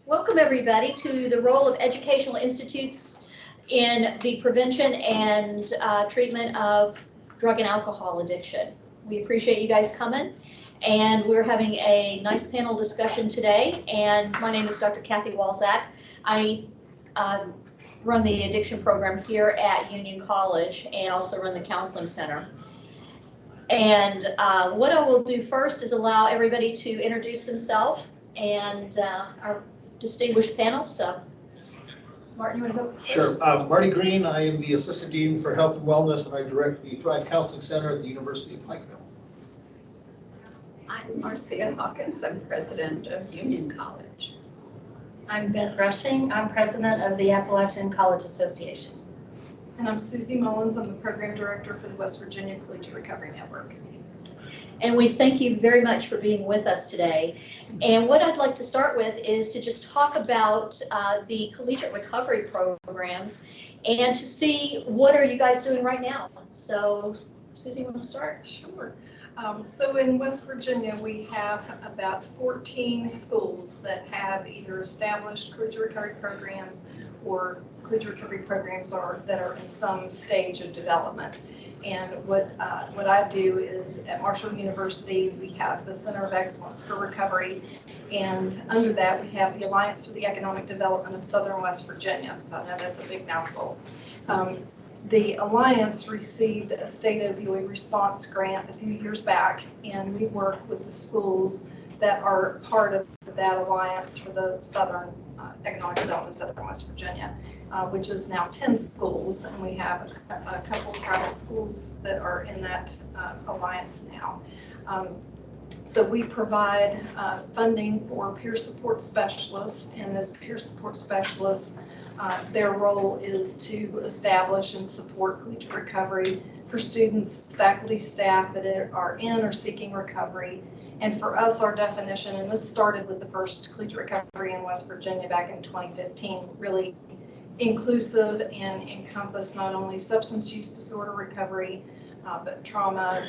Welcome everybody to the role of educational institutes in the prevention and treatment of drug and alcohol addiction. We appreciate you guys coming, and we're having a nice panel discussion today. And my name is Dr. Kathy Walzak. I run the addiction program here at Union College and also run the counseling center. And what I will do first is allow everybody to introduce themselves and our distinguished panel. So, Martin, you want to go first? Sure. Marty Green. I am the Assistant Dean for Health and Wellness, and I direct the Thrive Counseling Center at the University of Pikeville. I'm Marcia Hawkins. I'm president of Union College. I'm Beth Rushing. I'm president of the Appalachian College Association. And I'm Susie Mullins. I'm the program director for the West Virginia Collegiate Recovery Network. And we thank you very much for being with us today. And what I'd like to start with is to just talk about the collegiate recovery programs and to see what are you guys doing right now. So, Susie, you want to start? Sure. So in West Virginia, we have about 14 schools that have either established collegiate recovery programs or collegiate recovery programs that are in some stage of development. And what I do is at Marshall University, we have the Center of Excellence for Recovery, and under that we have the Alliance for the Economic Development of Southern West Virginia. So I know that's a big mouthful. The Alliance received a state opioid response grant a few years back, and we work with the schools that are part of that alliance for the Southern Economic Development of Southern West Virginia, which is now 10 schools, and we have a couple of private schools that are in that alliance now. So we provide funding for peer support specialists, and those peer support specialists, their role is to establish and support collegiate recovery for students, faculty, staff that are in or seeking recovery. And for us, our definition, and this started with the first collegiate recovery in West Virginia back in 2015, really inclusive and encompass not only substance use disorder recovery, but trauma,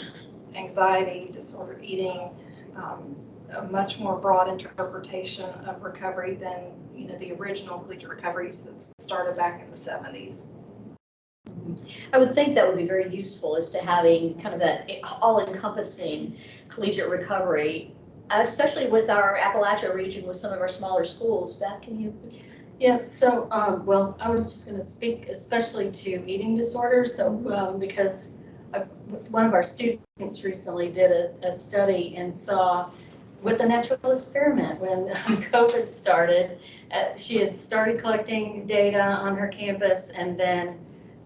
anxiety, disordered eating, a much more broad interpretation of recovery than the original collegiate recoveries that started back in the 70s. I would think that would be very useful, as to having kind of that all-encompassing collegiate recovery, especially with our Appalachia region with some of our smaller schools. Beth, can you? Yeah, so, well, I was just going to speak especially to eating disorders. So, because one of our students recently did a study and saw with a natural experiment when COVID started, she had started collecting data on her campus, and then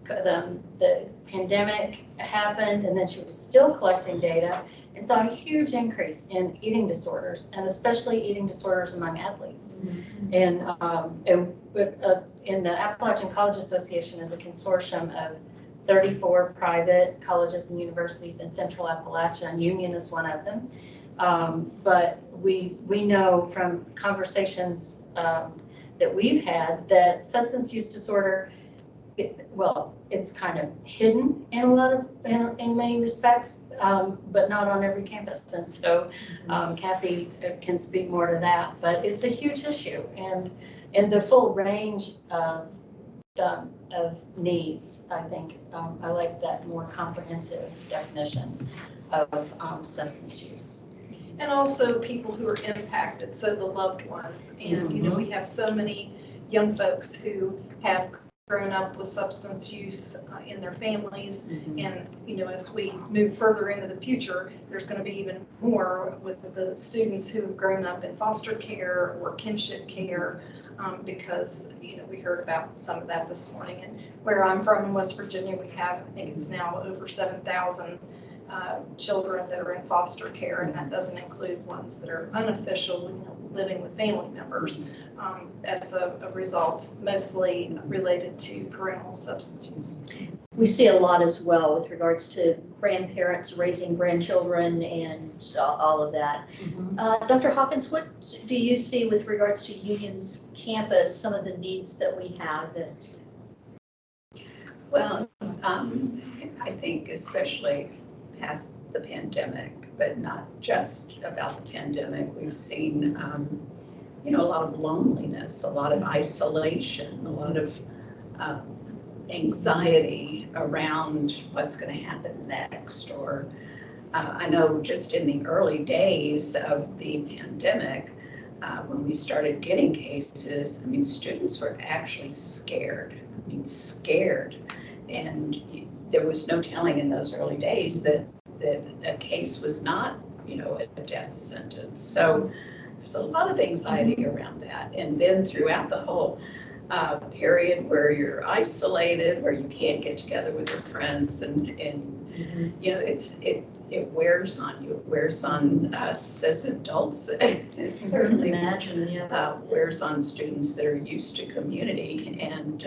the pandemic happened, and then she was still collecting data and saw a huge increase in eating disorders, and especially eating disorders among athletes. Mm-hmm. And in the Appalachian College Association is a consortium of 34 private colleges and universities in Central Appalachia, and Union is one of them. But we know from conversations that we've had that substance use disorder, it's kind of hidden in in many respects, but not on every campus. And so Kathy can speak more to that, but it's a huge issue, and the full range of needs. I think I like that more comprehensive definition of substance use. And also people who are impacted, so the loved ones. And we have so many young folks who have grown up with substance use in their families, and as we move further into the future, there's going to be even more with the students who have grown up in foster care or kinship care, because we heard about some of that this morning. And where I'm from in West Virginia, we have, I think it's now over 7,000 children that are in foster care, and that doesn't include ones that are unofficial, living with family members as a result, mostly related to parental substance use. We see a lot as well with regards to grandparents raising grandchildren and all of that. Dr. Hawkins, what do you see with regards to Union's campus, some of the needs that we have? Well, I think especially past the pandemic, but not just about the pandemic, we've seen you know, a lot of loneliness, a lot of isolation, a lot of anxiety around what's going to happen next. Or I know just in the early days of the pandemic, when we started getting cases, I mean, students were actually scared. I mean, scared. And there was no telling in those early days that a case was not, you know, a death sentence. So there's a lot of anxiety around that. And then throughout the whole period where you're isolated, where you can't get together with your friends, and you know, it wears on you. It wears on us as adults. It certainly Imagine, yeah. wears on students that are used to community, and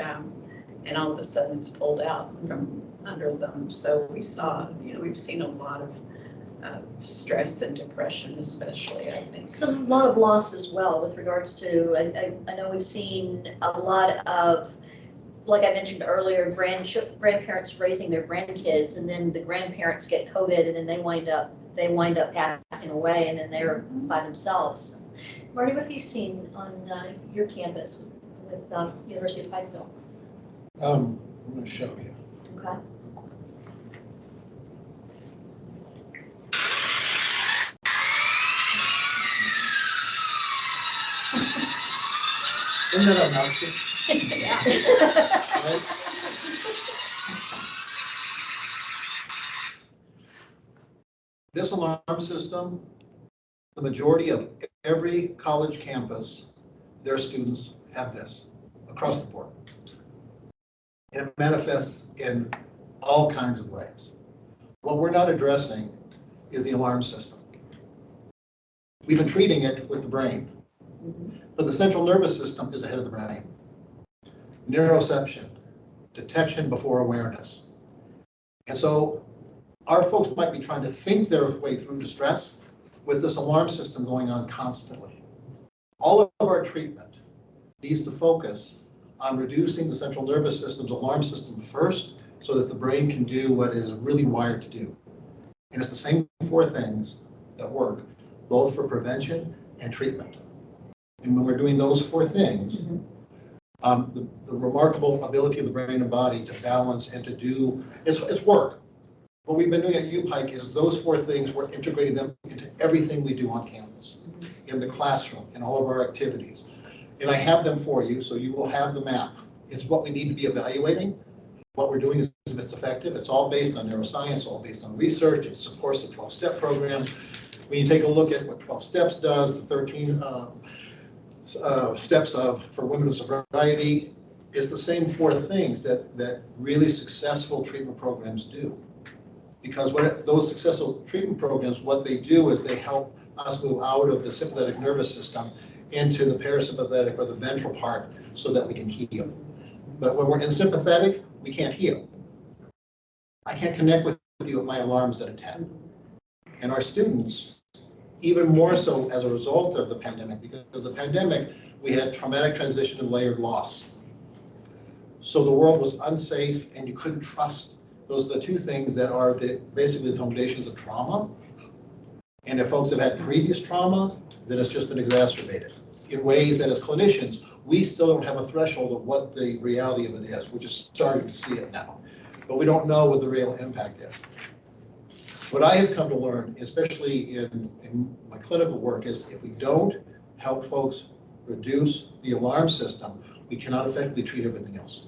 all of a sudden it's pulled out from under them. So we saw, you know, we've seen a lot of stress and depression, especially, I think. So a lot of loss as well with regards to, I know we've seen a lot of, like I mentioned earlier, grandparents raising their grandkids, and then the grandparents get COVID, and then they wind up passing away, and then they're by themselves. Marty, what have you seen on your campus with University of Pikeville? I'm going to show you. Okay. Isn't that obnoxious? Right? This alarm system, the majority of every college campus, their students have this across the board. And it manifests in all kinds of ways. What we're not addressing is the alarm system. We've been treating it with the brain, but the central nervous system is ahead of the brain. Neuroception, detection before awareness. And so our folks might be trying to think their way through distress with this alarm system going on constantly. All of our treatment needs to focus on reducing the central nervous system's alarm system first, so that the brain can do what it is really wired to do. And it's the same four things that work, both for prevention and treatment. And when we're doing those four things, the remarkable ability of the brain and body to balance and to do, it's work. What we've been doing at UPike is those four things, we're integrating them into everything we do on campus, in the classroom, in all of our activities. And I have them for you, so you will have the map. It's what we need to be evaluating. What we're doing is if it's effective. It's all based on neuroscience, all based on research. It supports the 12-step program. When you take a look at what 12 steps does, the 13 steps for women with sobriety, it's the same four things that really successful treatment programs do. Because those successful treatment programs, what they do is they help us move out of the sympathetic nervous system into the parasympathetic or the ventral part so that we can heal. But when we're in sympathetic, we can't heal. I can't connect with you if my alarm's at a 10. And our students, even more so as a result of the pandemic, because the pandemic, we had traumatic transition and layered loss. So the world was unsafe and you couldn't trust. Those are the two things that are basically the foundations of trauma. And if folks have had previous trauma, then it's just been exacerbated in ways that as clinicians, we still don't have a threshold of what the reality of it is. We're just starting to see it now, but we don't know what the real impact is. What I have come to learn, especially in my clinical work, is if we don't help folks reduce the alarm system, we cannot effectively treat everything else.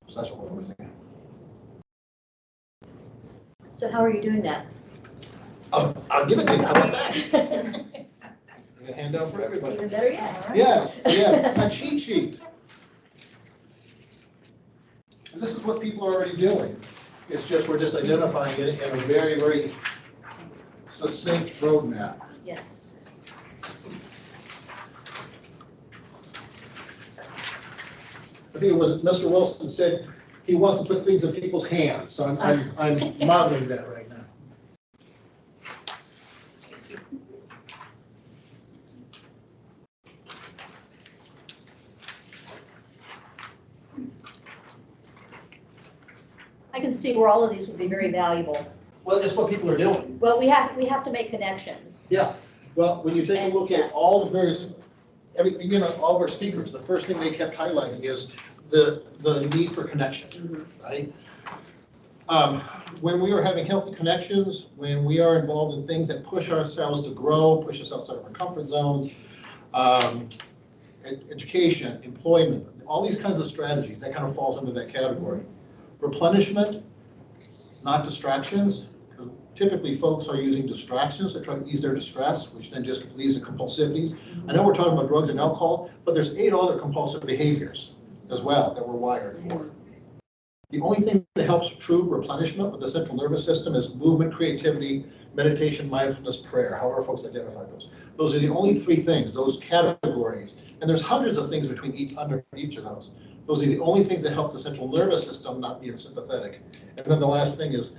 So that's what we're thinking. So how are you doing that? I'll give it to you. How about that? I got a handout for everybody. Even better yet. Yes, a cheat sheet. And this is what people are already doing. It's just, we're just identifying it in a very, very succinct roadmap. Yes. I think it was Mr. Wilson said he wants to put things in people's hands, so I'm modeling that right now. I can see where all of these would be very valuable. Well, that's what people are doing. Well, we have to make connections. Yeah, Well, when you take a And- look at all the various, everything, all of our speakers, the first thing they kept highlighting is the need for connection, right? When we are having healthy connections, when we are involved in things that push ourselves to grow, push us outside of our comfort zones, education, employment, all these kinds of strategies, that kind of falls into that category. Replenishment, not distractions. Typically, folks are using distractions to try to ease their distress, which then just leads to compulsivities. I know we're talking about drugs and alcohol, but there's 8 other compulsive behaviors as well that we're wired for. The only thing that helps true replenishment with the central nervous system is movement, creativity, meditation, mindfulness, prayer, however folks identify those. Those are the only 3 things, those categories. And there's hundreds of things under each of those. Those are the only things that help the central nervous system not be sympathetic. And then the last thing is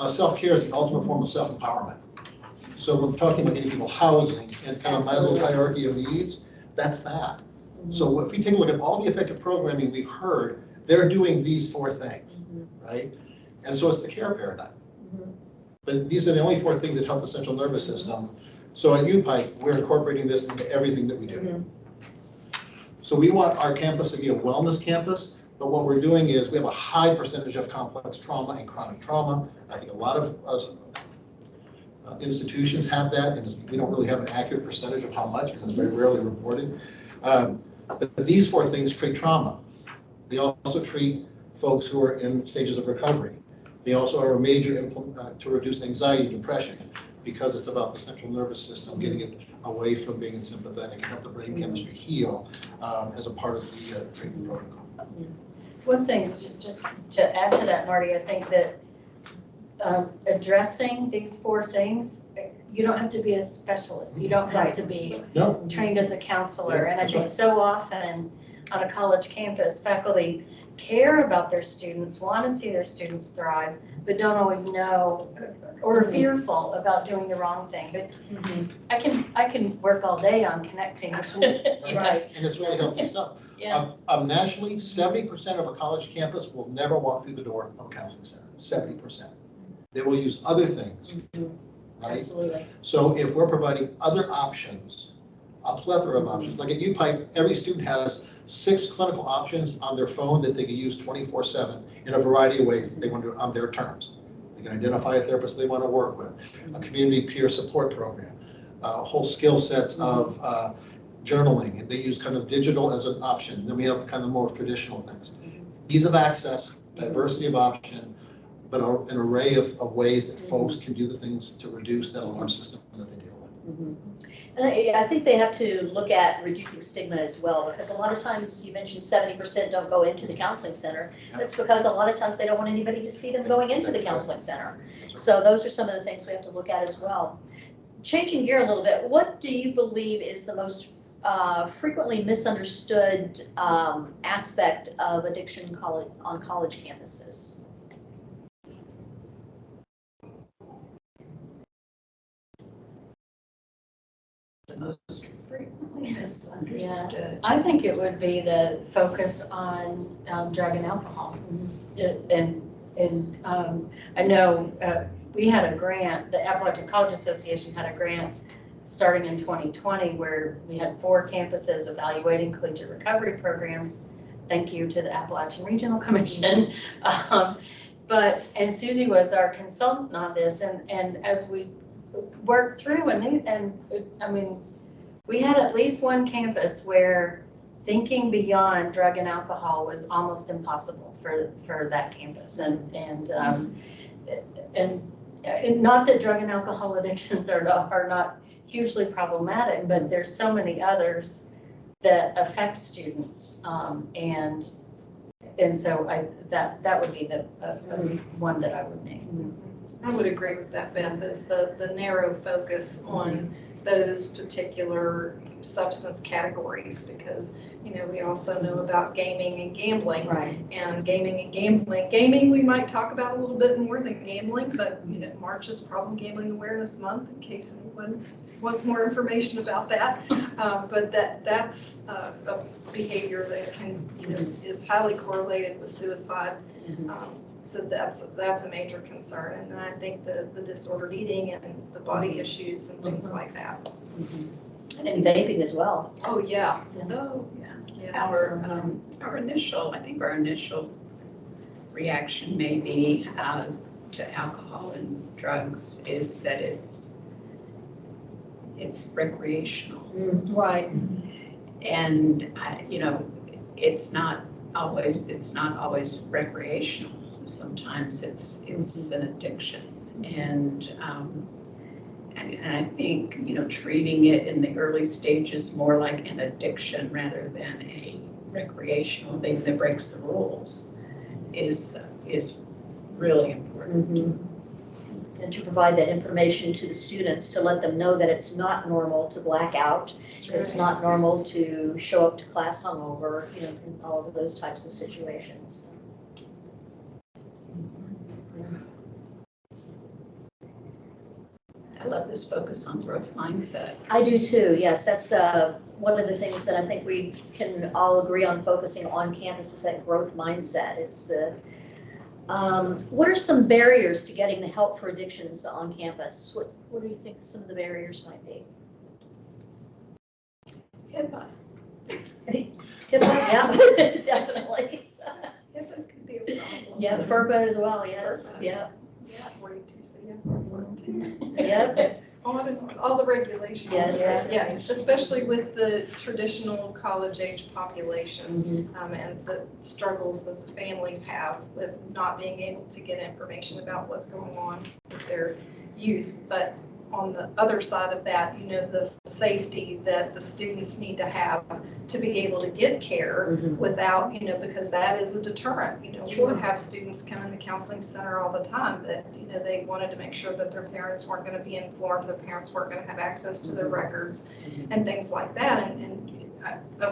self-care is the ultimate form of self-empowerment. So when we're talking about getting people housing and kind of Maslow's hierarchy of needs, that's that. So if we take a look at all the effective programming we've heard, they're doing these 4 things, right? And so it's the care paradigm. But these are the only 4 things that help the central nervous system. So at UPIKE, we're incorporating this into everything that we do. So we want our campus to be a wellness campus, but what we're doing is we have a high percentage of complex trauma and chronic trauma. I think a lot of institutions have that, and we don't really have an accurate percentage of how much because it's very rarely reported. But these 4 things treat trauma. They also treat folks who are in stages of recovery. They also are a major to reduce anxiety and depression because it's about the central nervous system, getting it away from being sympathetic and help the brain chemistry heal as a part of the treatment protocol. One thing, just to add to that, Marty, I think that addressing these 4 things, you don't have to be a specialist. You don't have to be trained as a counselor. And I think so often on a college campus, faculty care about their students, want to see their students thrive, but don't always know or are fearful about doing the wrong thing. But I can work all day on connecting. Right. And it's really healthy stuff. Yeah. Nationally, 70% of a college campus will never walk through the door of a counseling center. 70%. They will use other things, right? Absolutely. So if we're providing other options, a plethora of options, like at UPIKE, every student has 6 clinical options on their phone that they can use 24/7 in a variety of ways that they want to do it on their terms. They can identify a therapist they want to work with, a community peer support program, whole skill sets of journaling, and they use kind of digital as an option. Then we have kind of more traditional things. Ease of access, diversity of option, but an array of ways that folks can do the things to reduce that alarm system that they deal with. And I think they have to look at reducing stigma as well, because a lot of times, you mentioned 70% don't go into the counseling center. That's because a lot of times they don't want anybody to see them going into the counseling center. So those are some of the things we have to look at as well. Changing gear a little bit, what do you believe is the most frequently misunderstood aspect of addiction on college campuses? The most frequently misunderstood. I think it would be the focus on drug and alcohol. And I know we had a grant, the Appalachian College Association had a grant starting in 2020 where we had 4 campuses evaluating collegiate recovery programs. Thank you to the Appalachian Regional Commission. And Susie was our consultant on this, and as we worked through and I mean, we had at least one campus where thinking beyond drug and alcohol was almost impossible for that campus, and not that drug and alcohol addictions are not hugely problematic, but there's so many others that affect students, and so that would be the one that I would name. I would agree with that, Beth, is the narrow focus on those particular substance categories, because, we also know about gaming and gambling. Right. And gaming and gambling. Gaming, we might talk about a little bit more than gambling, but, March is Problem Gambling Awareness Month, in case anyone wants more information about that. But that's a behavior that can, is highly correlated with suicide. So that's a major concern. And then I think the disordered eating and the body issues and things like that. And vaping as well. Oh, yeah. Oh, yeah. Yeah. Our initial reaction maybe to alcohol and drugs is that it's recreational. Right. And, it's not always recreational. Sometimes it's an addiction. And I think, treating it in the early stages more like an addiction rather than a recreational thing that breaks the rules is really important. And to provide that information to the students to let them know that it's not normal to black out. It's not normal to show up to class hungover, in all of those types of situations. I love this focus on growth mindset. I do too, yes. That's one of the things that I think we can all agree on focusing on campus is that growth mindset. What are some barriers to getting the help for addictions on campus? What do you think some of the barriers might be? HIPAA. Yeah, definitely. HIPAA could be a problem. Yeah, FERPA as well, yes, FERPA. yeah. Yeah, 42 CFR 42. Yep. All the regulations. Yes. Yeah, especially with the traditional college age population, Mhm. and the struggles that the families have with not being able to get information about what's going on with their youth. But on the other side of that, the safety that the students need to have to be able to get care Mhm. without, because that is a deterrent. We Sure. would have students come in the counseling center all the time that, they wanted to make sure that their parents weren't going to be informed, their parents weren't going to have access to their records and things like that. And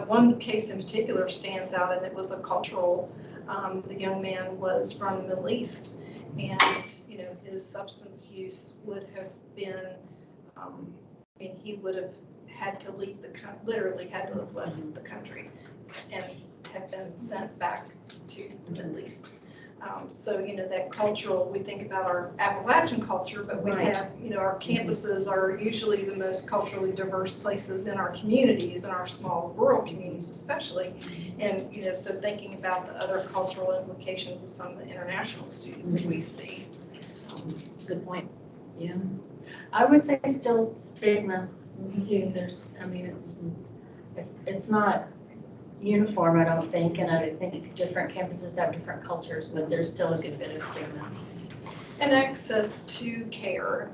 one case in particular stands out, and it was a cultural, the young man was from the Middle East, and, his substance use would have been, he would have had to leave literally had to have left the country and have been sent back to the Middle East. So, that cultural, we think about our Appalachian culture, but we Right. have, our campuses are usually the most culturally diverse places in our communities, in our small rural communities especially. And, so thinking about the other cultural implications of some of the international students that we see. That's a good point. Yeah. I would say still stigma too. It's not uniform, I don't think, and I think different campuses have different cultures, but there's still a good bit of stigma. And access to care,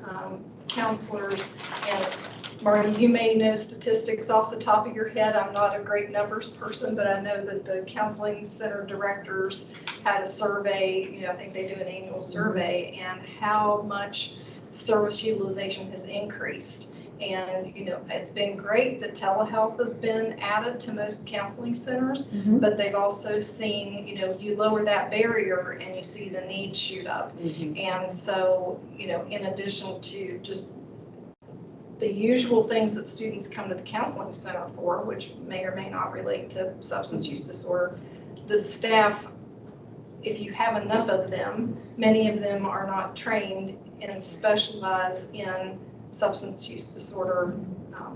counselors, and Marty, you may know statistics off the top of your head. I'm not a great numbers person, but I know that the counseling center directors had a survey, I think they do an annual survey, and how much service utilization has increased. And, it's been great that telehealth has been added to most counseling centers, but they've also seen, you lower that barrier and you see the needs shoot up. And so, in addition to just the usual things that students come to the counseling center for, which may or may not relate to substance use disorder, the staff, if you have enough of them, many of them are not trained and specialize in substance use disorder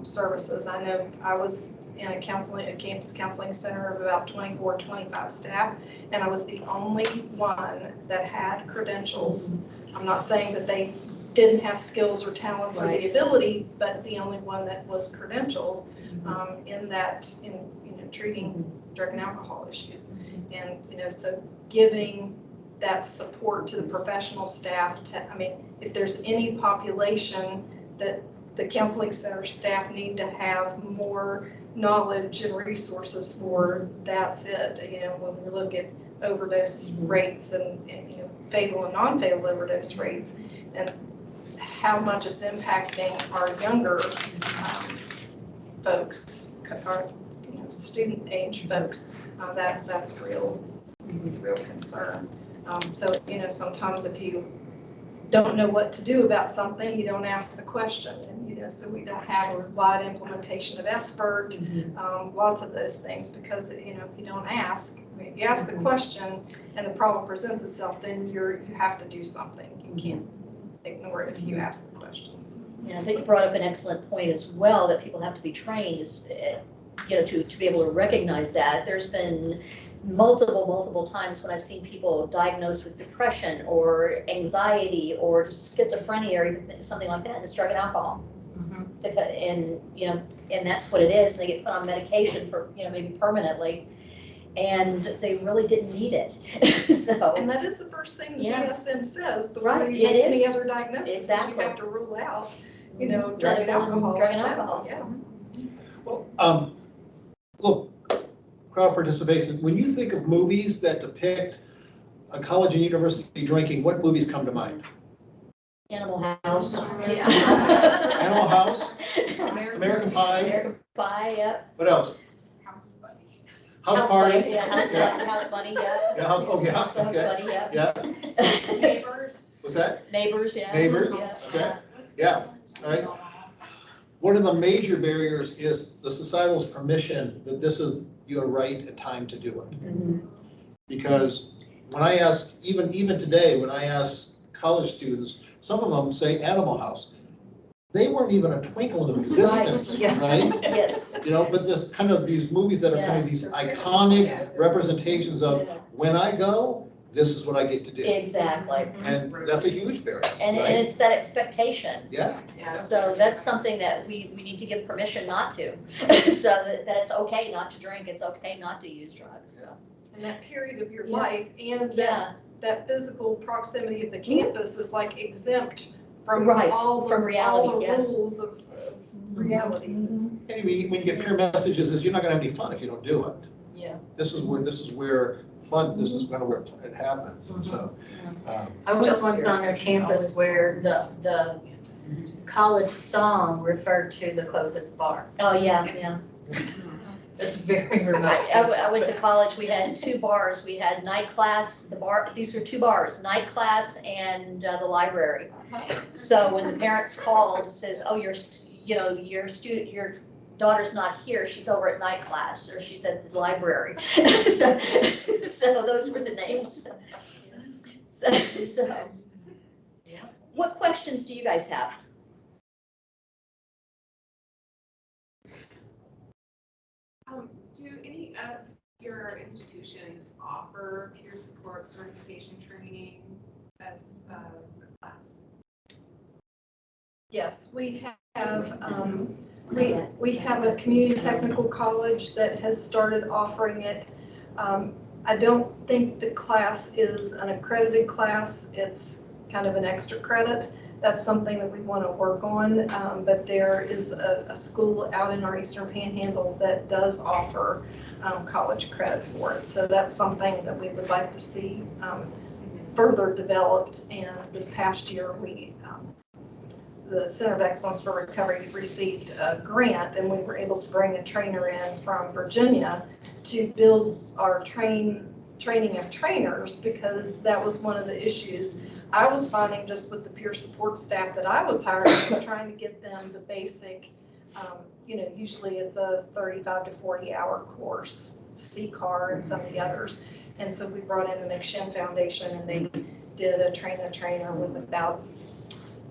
services. I know I was in a campus counseling center of about 24, 25 staff, and I was the only one that had credentials. I'm not saying that they didn't have skills or talents or the ability, but the only one that was credentialed in treating drug and alcohol issues. And, so giving that support to the professional staff if there's any population that the counseling center staff need to have more knowledge and resources for, that's it. When we look at overdose rates and fatal and non-fatal overdose rates and how much it's impacting our younger folks, our student age folks, that's a real concern. So, sometimes if you don't know what to do about something, you don't ask the question. And, so we don't have a wide implementation of SBIRT, lots of those things, because, if you don't ask, I mean, if you ask the question and the problem presents itself, then you have to do something. You can't ignore it if you ask the questions. Yeah, I think you brought up an excellent point as well, that people have to be trained, to be able to recognize that. There's been multiple times when I've seen people diagnosed with depression or anxiety or schizophrenia or even something like that, and it's drug and alcohol. And that's what it is, and they get put on medication for, maybe permanently, and they really didn't need it. So. And that is the first thing the Yeah. DSM says before Right, you make it any is. other diagnosis. Exactly. You have to rule out, drug and Medical alcohol. Drug and alcohol. Yeah. Well, look, crowd participation, when you think of movies that depict a college and university drinking, what movies come to mind? Animal House. Animal House, American Pie, American Pie, yep. what else? House Bunny. House Party? Yeah, House Bunny, yeah. Yeah, okay, House okay. Bunny, yeah. Yeah, Neighbors. what's that? Neighbors, yeah. Neighbors, Yeah. okay, yeah, all right. One of the major barriers is the societal's permission that this is your right and time to do it. Mhm. Because when I ask, even today, when I ask college students, some of them say Animal House. They weren't even a twinkle in existence, yeah. right? Yes. But this kind of these movies that are kind of these iconic representations of, when I go, this is what I get to do. Exactly. And that's a huge barrier, And right? it's that expectation. Yeah, Yeah. So that's something that we need to give permission not to. So that it's okay not to drink, it's okay not to use drugs, so. And that period of your Yeah. life and Yeah, that physical proximity of the campus is like exempt from Right, all from reality, all the yes. rules of reality. Mhm. and when you get peer messages, is you're not gonna have any fun if you don't do it. Yeah. This is where fun, this is kind of where it happens, and so. I was once on a campus where the college song referred to the closest bar. Oh, yeah. It's very remote. I went to college, we had two bars, we had night class, these were two bars, night class and the library. So when the parents called, it says, oh, your daughter's not here, she's over at night class, or she's at the library. So those were the names. So, what questions do you guys have? Do any of your institutions offer peer support certification training as a class? Yes, we have, we have a community technical college that has started offering it. I don't think the class is an accredited class. It's kind of an extra credit. That's something that we want to work on, but there is a school out in our Eastern Panhandle that does offer college credit for it. So that's something that we would like to see further developed. And this past year, the Center of Excellence for Recovery received a grant, and we were able to bring a trainer in from Virginia to build our training of trainers, because that was one of the issues I was finding just with the peer support staff that I was hiring, was trying to get them the basic, usually it's a 35 to 40 hour course, CCAR and some of the others. And so we brought in the McShin Foundation, and they did a trainer with about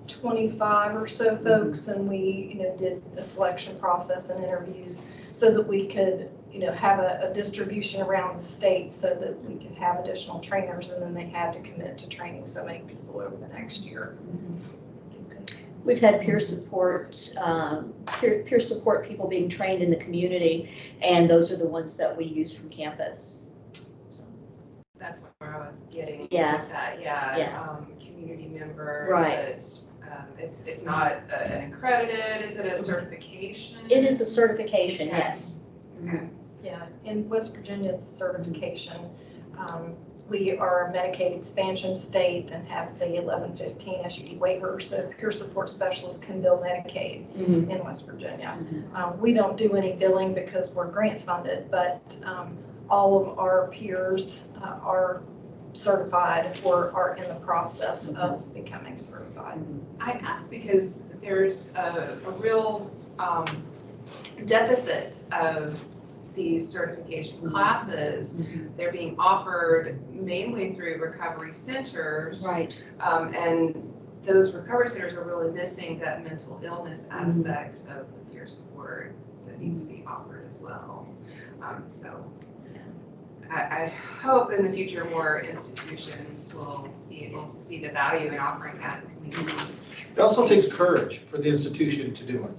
25 or so folks, and we did a selection process and interviews so that we could have a distribution around the state so that we could have additional trainers, and then they had to commit to training so many people over the next year. We've had peer support people being trained in the community, and those are the ones that we use from campus. So, That's where I was getting Yeah. with that. Community members. Right. It's not an accredited. Is it a certification? it is a certification, Okay. yes. Okay. Yeah, in West Virginia, it's a certification. We are a Medicaid expansion state and have the 1115 SUD waiver, so peer support specialists can bill Medicaid Mhm. in West Virginia. We don't do any billing because we're grant funded, but all of our peers are certified or are in the process of becoming certified. I ask because there's a real deficit of these certification classes, they're being offered mainly through recovery centers. Right. And those recovery centers are really missing that mental illness aspect of the peer support that needs to be offered as well. So I hope in the future more institutions will be able to see the value in offering that in communities. It also takes courage for the institution to do it.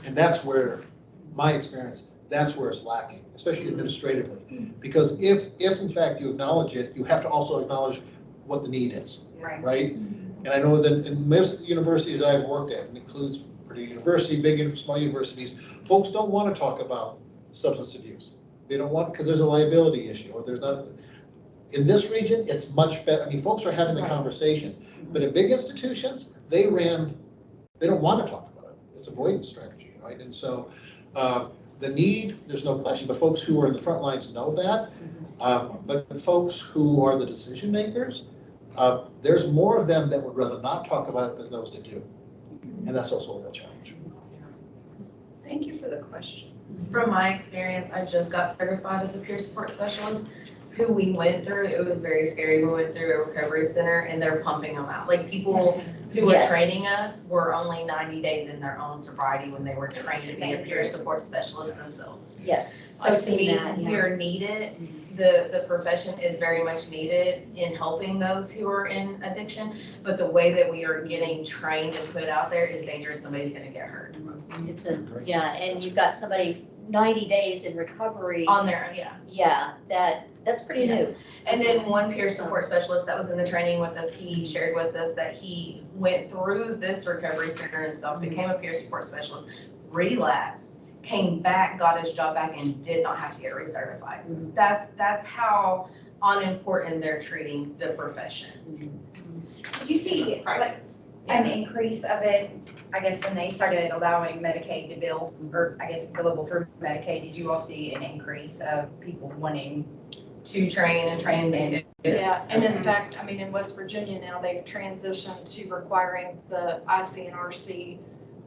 And that's where, my experience, that's where it's lacking, especially administratively. Because if in fact you acknowledge it, you have to also acknowledge what the need is, right? And I know that in most universities I've worked at, and includes Purdue University, big and small universities, folks don't want to talk about substance abuse. They don't want, because there's a liability issue, or there's not. In this region, it's much better. I mean, folks are having the conversation, but at big institutions, they don't want to talk about it. It's avoidance strategy, right? And so the need, there's no question, but folks who are in the front lines know that. But folks who are the decision makers, there's more of them that would rather not talk about it than those that do. And that's also a real challenge. Thank you for the question. From my experience, I just got certified as a peer support specialist. Who we went through, it was very scary. We went through a recovery center and they're pumping them out. Like people who were Yes. training us were only 90 days in their own sobriety when they were trained to be a peer support specialist themselves. Yes, So I've to seen me, that, yeah. we're needed. The profession is very much needed in helping those who are in addiction. But the way that we are getting trained and put out there is dangerous. Somebody's going to get hurt. It's yeah, and you've got somebody 90 days in recovery. On their, yeah. Yeah, that's pretty Yeah. new. And then one peer support specialist that was in the training with us, he shared with us that he went through this recovery center himself, became a peer support specialist, relapsed, came back, got his job back, and did not have to get recertified. That's how unimportant they're treating the profession. Did you see like, Prices. an increase of it, I guess, when they started allowing Medicaid to bill, or I guess billable through Medicaid, did you all see an increase of people wanting To train and train and Yeah, and in fact, I mean, in West Virginia now, they've transitioned to requiring the ICNRC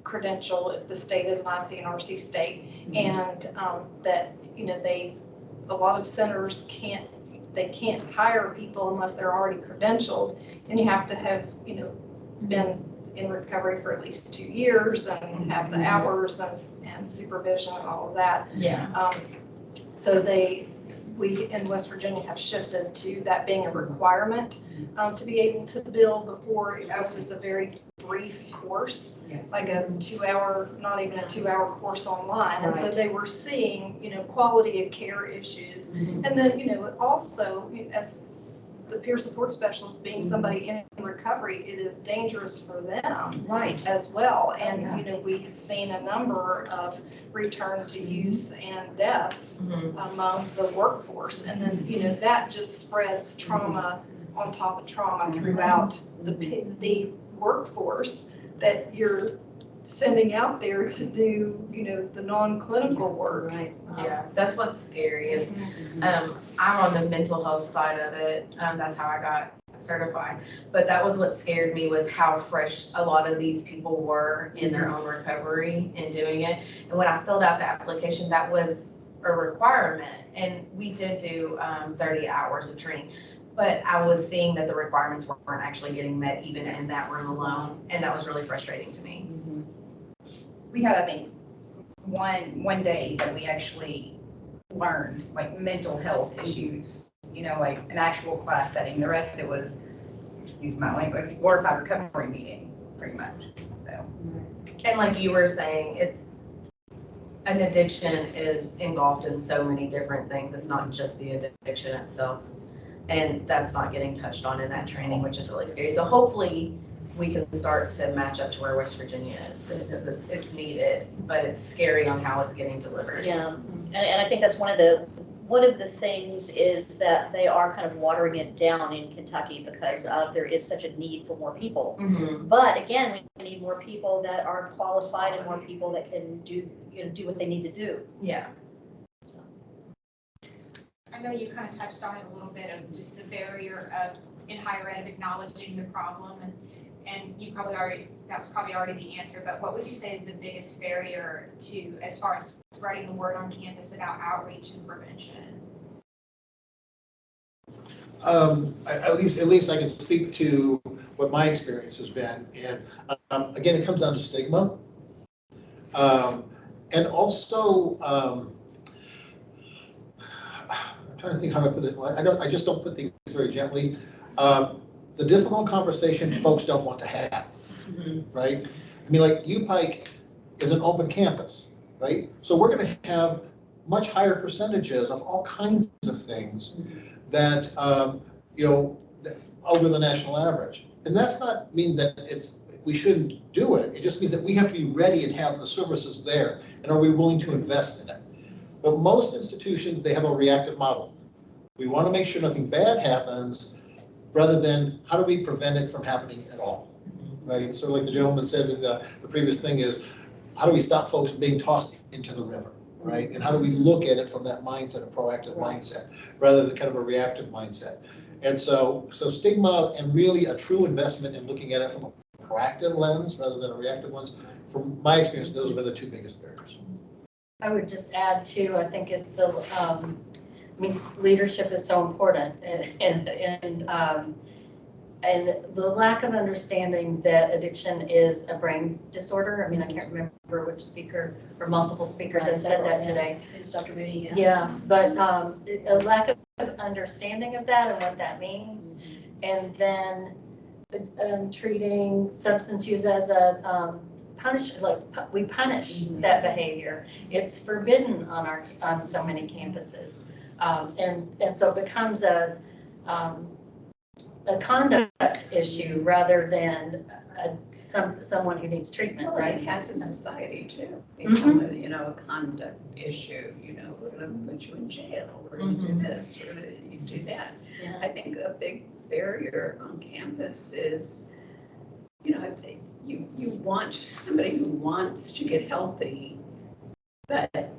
credential if the state is an ICNRC state. And that, you know, a lot of centers can't hire people unless they're already credentialed. And you have to have, you know, been in recovery for at least 2 years and have the hours and supervision and all of that. yeah. So we in West Virginia have shifted to that being a requirement to be able to bill. Before, it was just a very brief course, like a 2-hour, not even a 2-hour course online. And so they were seeing, you know, quality of care issues. And then, you know, also as the peer support specialist being somebody in recovery, it is dangerous for them Right. as well. And, you know, we have seen a number of return to use and deaths among the workforce. And then, you know, that just spreads trauma on top of trauma throughout the workforce that you're sending out there to do, you know, the non-clinical work. Right. Yeah, that's what's scary is, I'm on the mental health side of it. That's how I got certified. But that was what scared me, was how fresh a lot of these people were in their own recovery and doing it. And when I filled out the application, that was a requirement. And we did do 30 hours of training. But I was seeing that the requirements weren't actually getting met even in that room alone. And that was really frustrating to me. we had, I think, one day that we actually learned like mental health issues, you know, like an actual class setting. The rest of it was, excuse my language, glorified recovery meeting, pretty much. So, And like you were saying, it's, an addiction is engulfed in so many different things. It's not just the addiction itself. And that's not getting touched on in that training, which is really scary. So hopefully we can start to match up to where West Virginia is, because it's needed, but it's scary on how it's getting delivered. Yeah, and I think that's one of the things is that they are kind of watering it down in Kentucky because there is such a need for more people. Mm-hmm. But again, we need more people that are qualified and more people that can do what they need to do. Yeah. So. I know you kind of touched on it a little bit of just the barrier of in higher ed of acknowledging the problem and that was probably already the answer, but what would you say is the biggest barrier to, as far as spreading the word on campus about outreach and prevention? At least I can speak to what my experience has been. And again, it comes down to stigma. And also, I'm trying to think how to put this. I just don't put things very gently. The difficult conversation folks don't want to have, right? I mean, like U-Pike is an open campus, right? So we're going to have much higher percentages of all kinds of things that, over the national average. And that's not mean that we shouldn't do it. It just means that we have to be ready and have the services there. And are we willing to invest in it? But most institutions, they have a reactive model. We want to make sure nothing bad happens rather than how do we prevent it from happening at all, right? So like the gentleman said in the previous thing is, how do we stop folks being tossed into the river, right? And how do we look at it from that mindset, a proactive mindset, rather than kind of a reactive mindset? And so stigma and really a true investment in looking at it from a proactive lens rather than a reactive lens, from my experience, those have been the two biggest barriers. I would just add too, I think it's leadership is so important, and the lack of understanding that addiction is a brain disorder. I mean, I can't remember which speaker or multiple speakers have said that today. It's Dr. Moody, Yeah, but a lack of understanding of that and what that means, and then treating substance use as a we punish that behavior. It's forbidden on so many campuses, and so it becomes a conduct issue rather than someone who needs treatment, Well, right? it has a society too. Mhm. A conduct issue, we're going to put you in jail, we're going to do this, we're going to do that. Yeah. I think a big barrier on campus is, you want somebody who wants to get healthy, but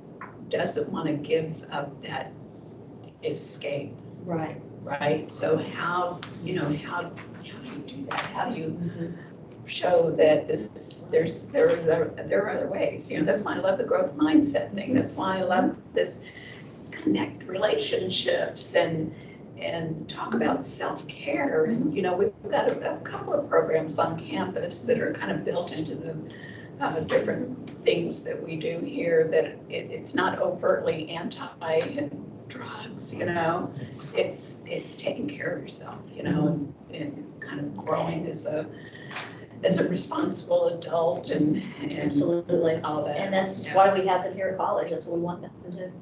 doesn't want to give up that escape. Right. Right? So how do you do that? How do you show that there are other ways? That's why I love the growth mindset thing. That's why I love this connect relationships and talk about self-care. And, we've got a couple of programs on campus that are kind of built into the different things that we do here, that it's not overtly anti-drugs, it's taking care of yourself, and kind of growing as a responsible adult and Absolutely. all that. And that's why we have them here at college. That's what we want them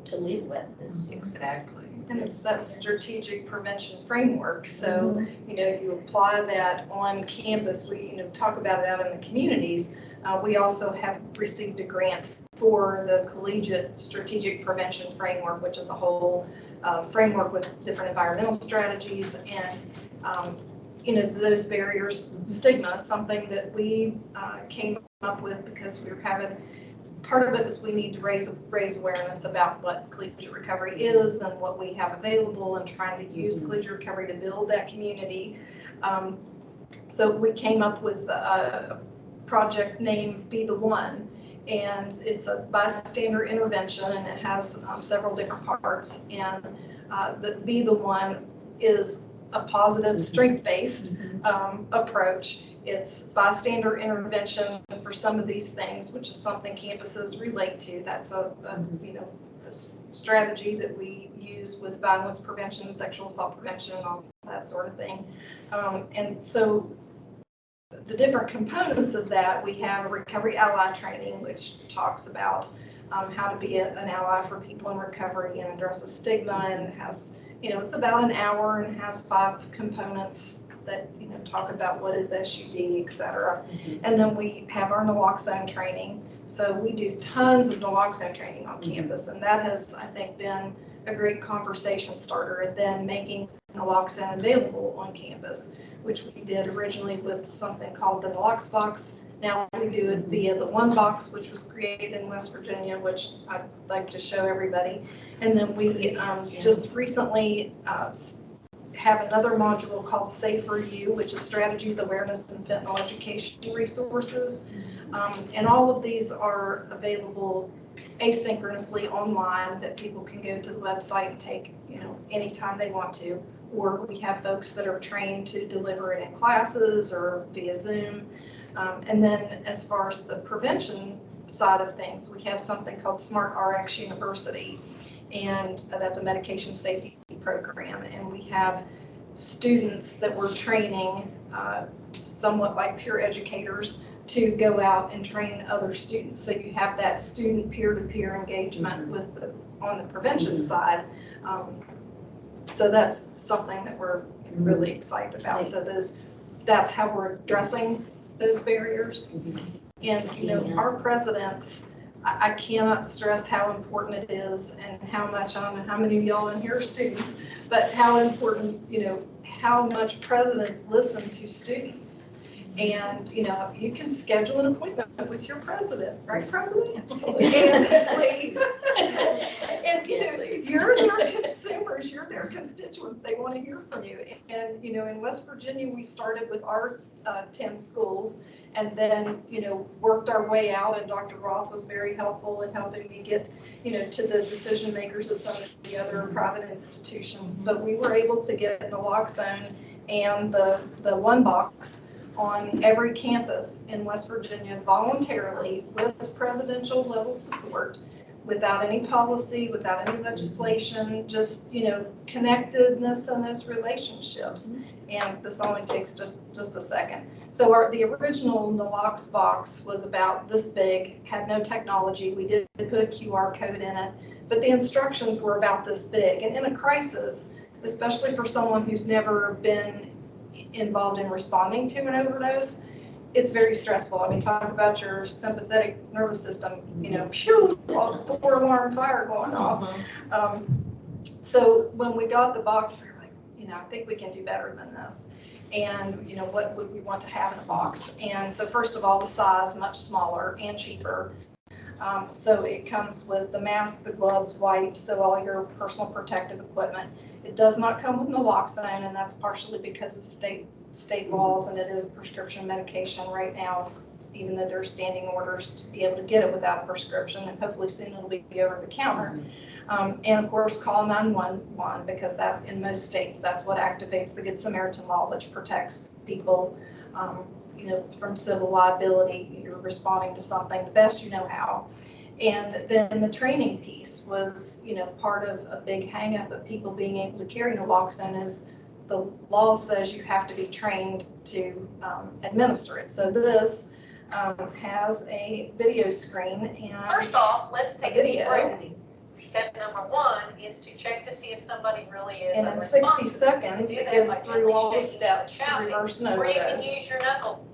to lead with. Exactly. And it's that strategic prevention framework. So, you apply that on campus. We, talk about it out in the communities. We also have received a grant for the collegiate strategic prevention framework, which is a whole framework with different environmental strategies and, those barriers, stigma, something that we came up with because we were having, part of it was we need to raise awareness about what collegiate recovery is and what we have available and trying to use collegiate recovery to build that community. So we came up with a project named Be the One, and it's a bystander intervention, and it has several different parts. And the Be the One is a positive strength-based approach. It's bystander intervention for some of these things, which is something campuses relate to. That's a strategy that we use with violence prevention, sexual assault prevention, and all that sort of thing. And so the different components of that, we have a recovery ally training, which talks about how to be an ally for people in recovery and addresses stigma, and has, it's about an hour and has 5 components that, talk about what is SUD, et cetera. And then we have our naloxone training. So we do tons of naloxone training on campus, and that has, I think, been a great conversation starter, and then making naloxone available on campus, which we did originally with something called the Nalox Box. Now we do it via the One Box, which was created in West Virginia, which I'd like to show everybody. And then we just recently have another module called Safer You, which is strategies, awareness, and fentanyl education resources. And all of these are available asynchronously online that people can go to the website and take, anytime they want to. Or we have folks that are trained to deliver it in classes or via Zoom. And then as far as the prevention side of things, we have something called Smart RX University, and that's a medication safety program. And we have students that we're training, somewhat like peer educators, to go out and train other students. So you have that student peer-to-peer engagement with on the prevention side. So that's something that we're really excited about. So that's how we're addressing those barriers. And our presidents, I cannot stress how important it is, and how much, I don't know how many of y'all in here are students, but how important, how much presidents listen to students. And, you can schedule an appointment with your president, right, President? Absolutely. And please. And, you're their consumers, you're their constituents, they want to hear from you. And, in West Virginia, we started with our 10 schools, and then, worked our way out, and Dr. Roth was very helpful in helping me get, to the decision makers of some of the other private institutions. But we were able to get naloxone and the one box on every campus in West Virginia voluntarily with presidential level support, without any policy, without any legislation, just, connectedness and those relationships. And this only takes just a second. So the original Nalox box was about this big, had no technology. We did put a QR code in it, but the instructions were about this big. And in a crisis, especially for someone who's never been involved in responding to an overdose, it's very stressful. I mean, talk about your sympathetic nervous system, phew, 4-alarm fire going off. So when we got the box, we were like, I think we can do better than this. And, what would we want to have in a box? And so first of all, the size, much smaller and cheaper. So it comes with the mask, the gloves, wipes, so all your personal protective equipment. It does not come with naloxone, and that's partially because of state laws, and it is a prescription medication right now, even though there are standing orders to be able to get it without a prescription, and hopefully soon it'll be over the counter. And of course, call 911, because that in most states, that's what activates the Good Samaritan law, which protects people, from civil liability. You're responding to something the best you know how. And then the training piece was, part of a big hang up of people being able to carry naloxone is the law says you have to be trained to administer it. So this has a video screen and First off, let's take a deep video. breath. Step number 1 is to check to see if somebody really is. And in 60 seconds, it goes through all the steps to reverse an Or you can overdose. use your knuckle.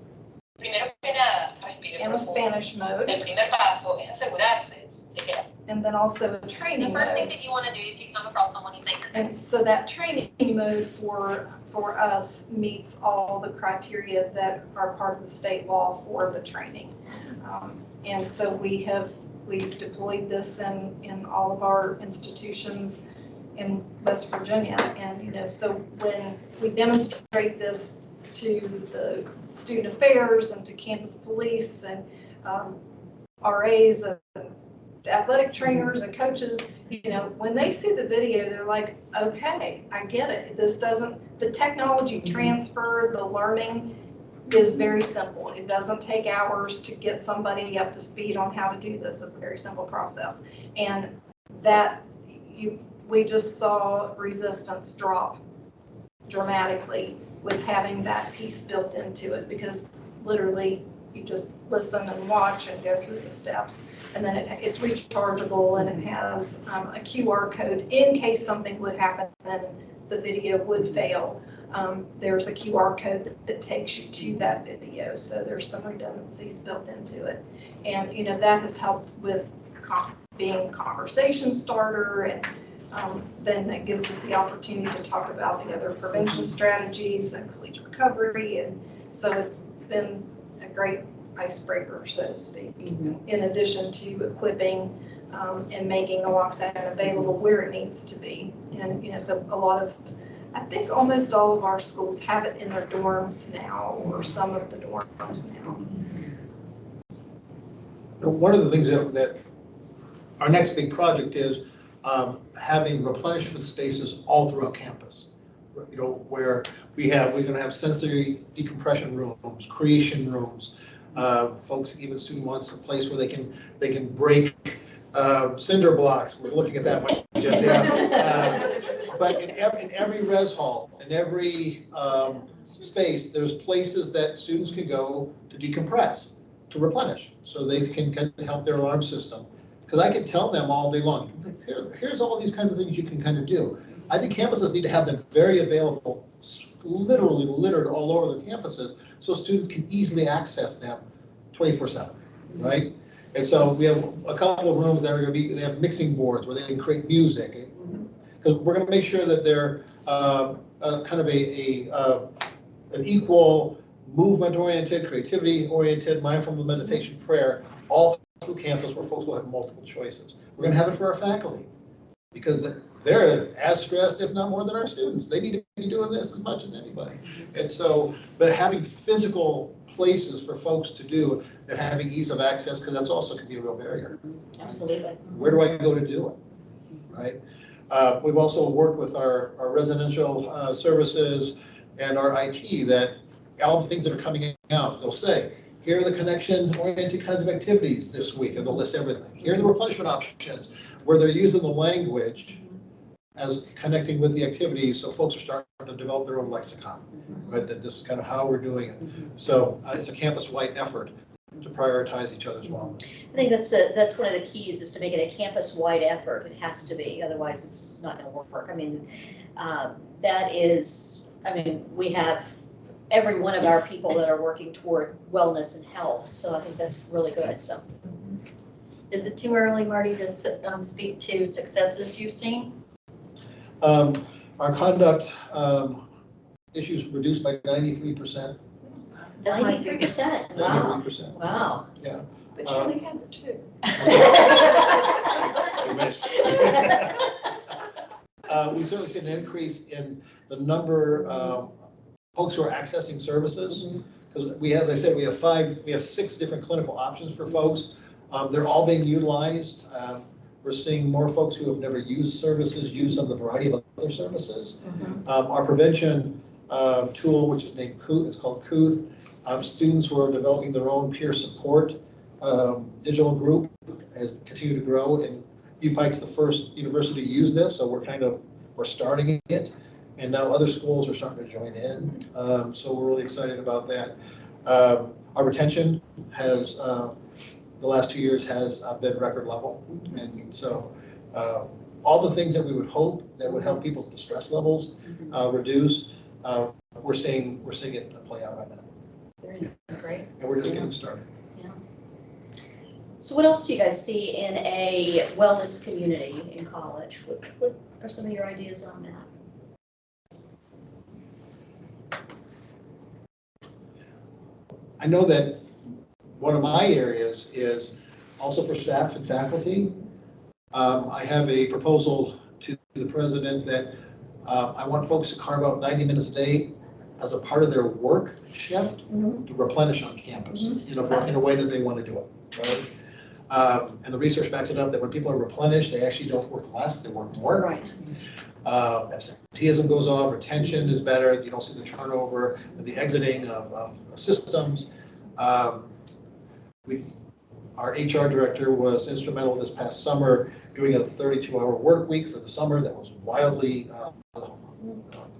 Primero que nada, respire In a Spanish mode, El primer paso es asegurarse de que and then also a the training first thing mode. that you want to do if you come across someone you think And so that training mode for us meets all the criteria that are part of the state law for the training. And so we've deployed this in all of our institutions in West Virginia. And, so when we demonstrate this to the student affairs and to campus police and RAs and athletic trainers and coaches, when they see the video, they're like, okay, I get it. The technology transfer, the learning is very simple. It doesn't take hours to get somebody up to speed on how to do this. It's a very simple process. And we just saw resistance drop dramatically with having that piece built into it, because literally you just listen and watch and go through the steps. And then it's rechargeable, and it has a QR code in case something would happen and the video would fail. There's a QR code that takes you to that video. So there's some redundancies built into it. And, that has helped with being a conversation starter. And then that gives us the opportunity to talk about the other prevention strategies and collegiate recovery. And so it's been a great icebreaker, so to speak, in addition to equipping and making naloxone available where it needs to be. And, so a lot of I think almost all of our schools have it in their dorms now, or some of the dorms now. One of the things that our next big project is having replenishment spaces all throughout campus. You know, where we're going to have sensory decompression rooms, creation rooms. Folks, even student wants a place where they can break cinder blocks. We're looking at that one, Jesse. But in every res hall, in every space, there's places that students can go to decompress, to replenish, so they can help their alarm system. Because I can tell them all day long, here's all these kinds of things you can kind of do. I think campuses need to have them very available, literally littered all over their campuses, so students can easily access them 24/7, right? And so we have a couple of rooms that are going to be, they have mixing boards where they can create music. Because we're going to make sure that they're kind of an equal movement-oriented, creativity-oriented, mindful meditation prayer all through campus where folks will have multiple choices. We're going to have it for our faculty because they're as stressed, if not more than our students. They need to be doing this as much as anybody. And so, but having physical places for folks to do and having ease of access, because that's also can be a real barrier. Absolutely. Where do I go to do it, right? We've also worked with our residential services and our IT that all the things that are coming out, they'll say, here are the connection-oriented kinds of activities this week, and they'll list everything. Here are the replenishment options, where they're using the language as connecting with the activities, so folks are starting to develop their own lexicon, right? That this is kind of how we're doing it. So it's a campus-wide effort to prioritize each other's wellness. I think that's one of the keys, is to make it a campus-wide effort. It has to be, otherwise it's not going to work. I mean, we have every one of our people that are working toward wellness and health, so I think that's really good. So, Is it too early, Marty, to speak to successes you've seen? Our conduct issues reduced by 93%. 93%. Wow. 93%. Wow. Yeah. But you only had the two. We've certainly seen an increase in the number of folks who are accessing services. Because as I said, we have 6 different clinical options for folks. They're all being utilized. We're seeing more folks who have never used services use some of the variety of other services. Our prevention tool, which is named COOT, it's called COOT. Students who are developing their own peer support digital group has continued to grow, and UPike's the first university to use this, so we're starting it, and now other schools are starting to join in. So we're really excited about that. Our retention has the last 2 years has been record level, and so all the things that we would hope that would help people's distress levels reduce, we're seeing it play out right now. That's great. And we're just getting started. Yeah. So what else do you guys see in a wellness community in college? What are some of your ideas on that? I know that one of my areas is also for staff and faculty. I have a proposal to the president that I want folks to carve out 90 minutes a day as a part of their work shift to replenish on campus in a way that they want to do it, right? And the research backs it up that when people are replenished, they actually don't work less, they work more. Right. Absenteeism goes off, retention is better, you don't see the turnover, the exiting of systems. Our HR director was instrumental this past summer doing a 32-hour work week for the summer that was wildly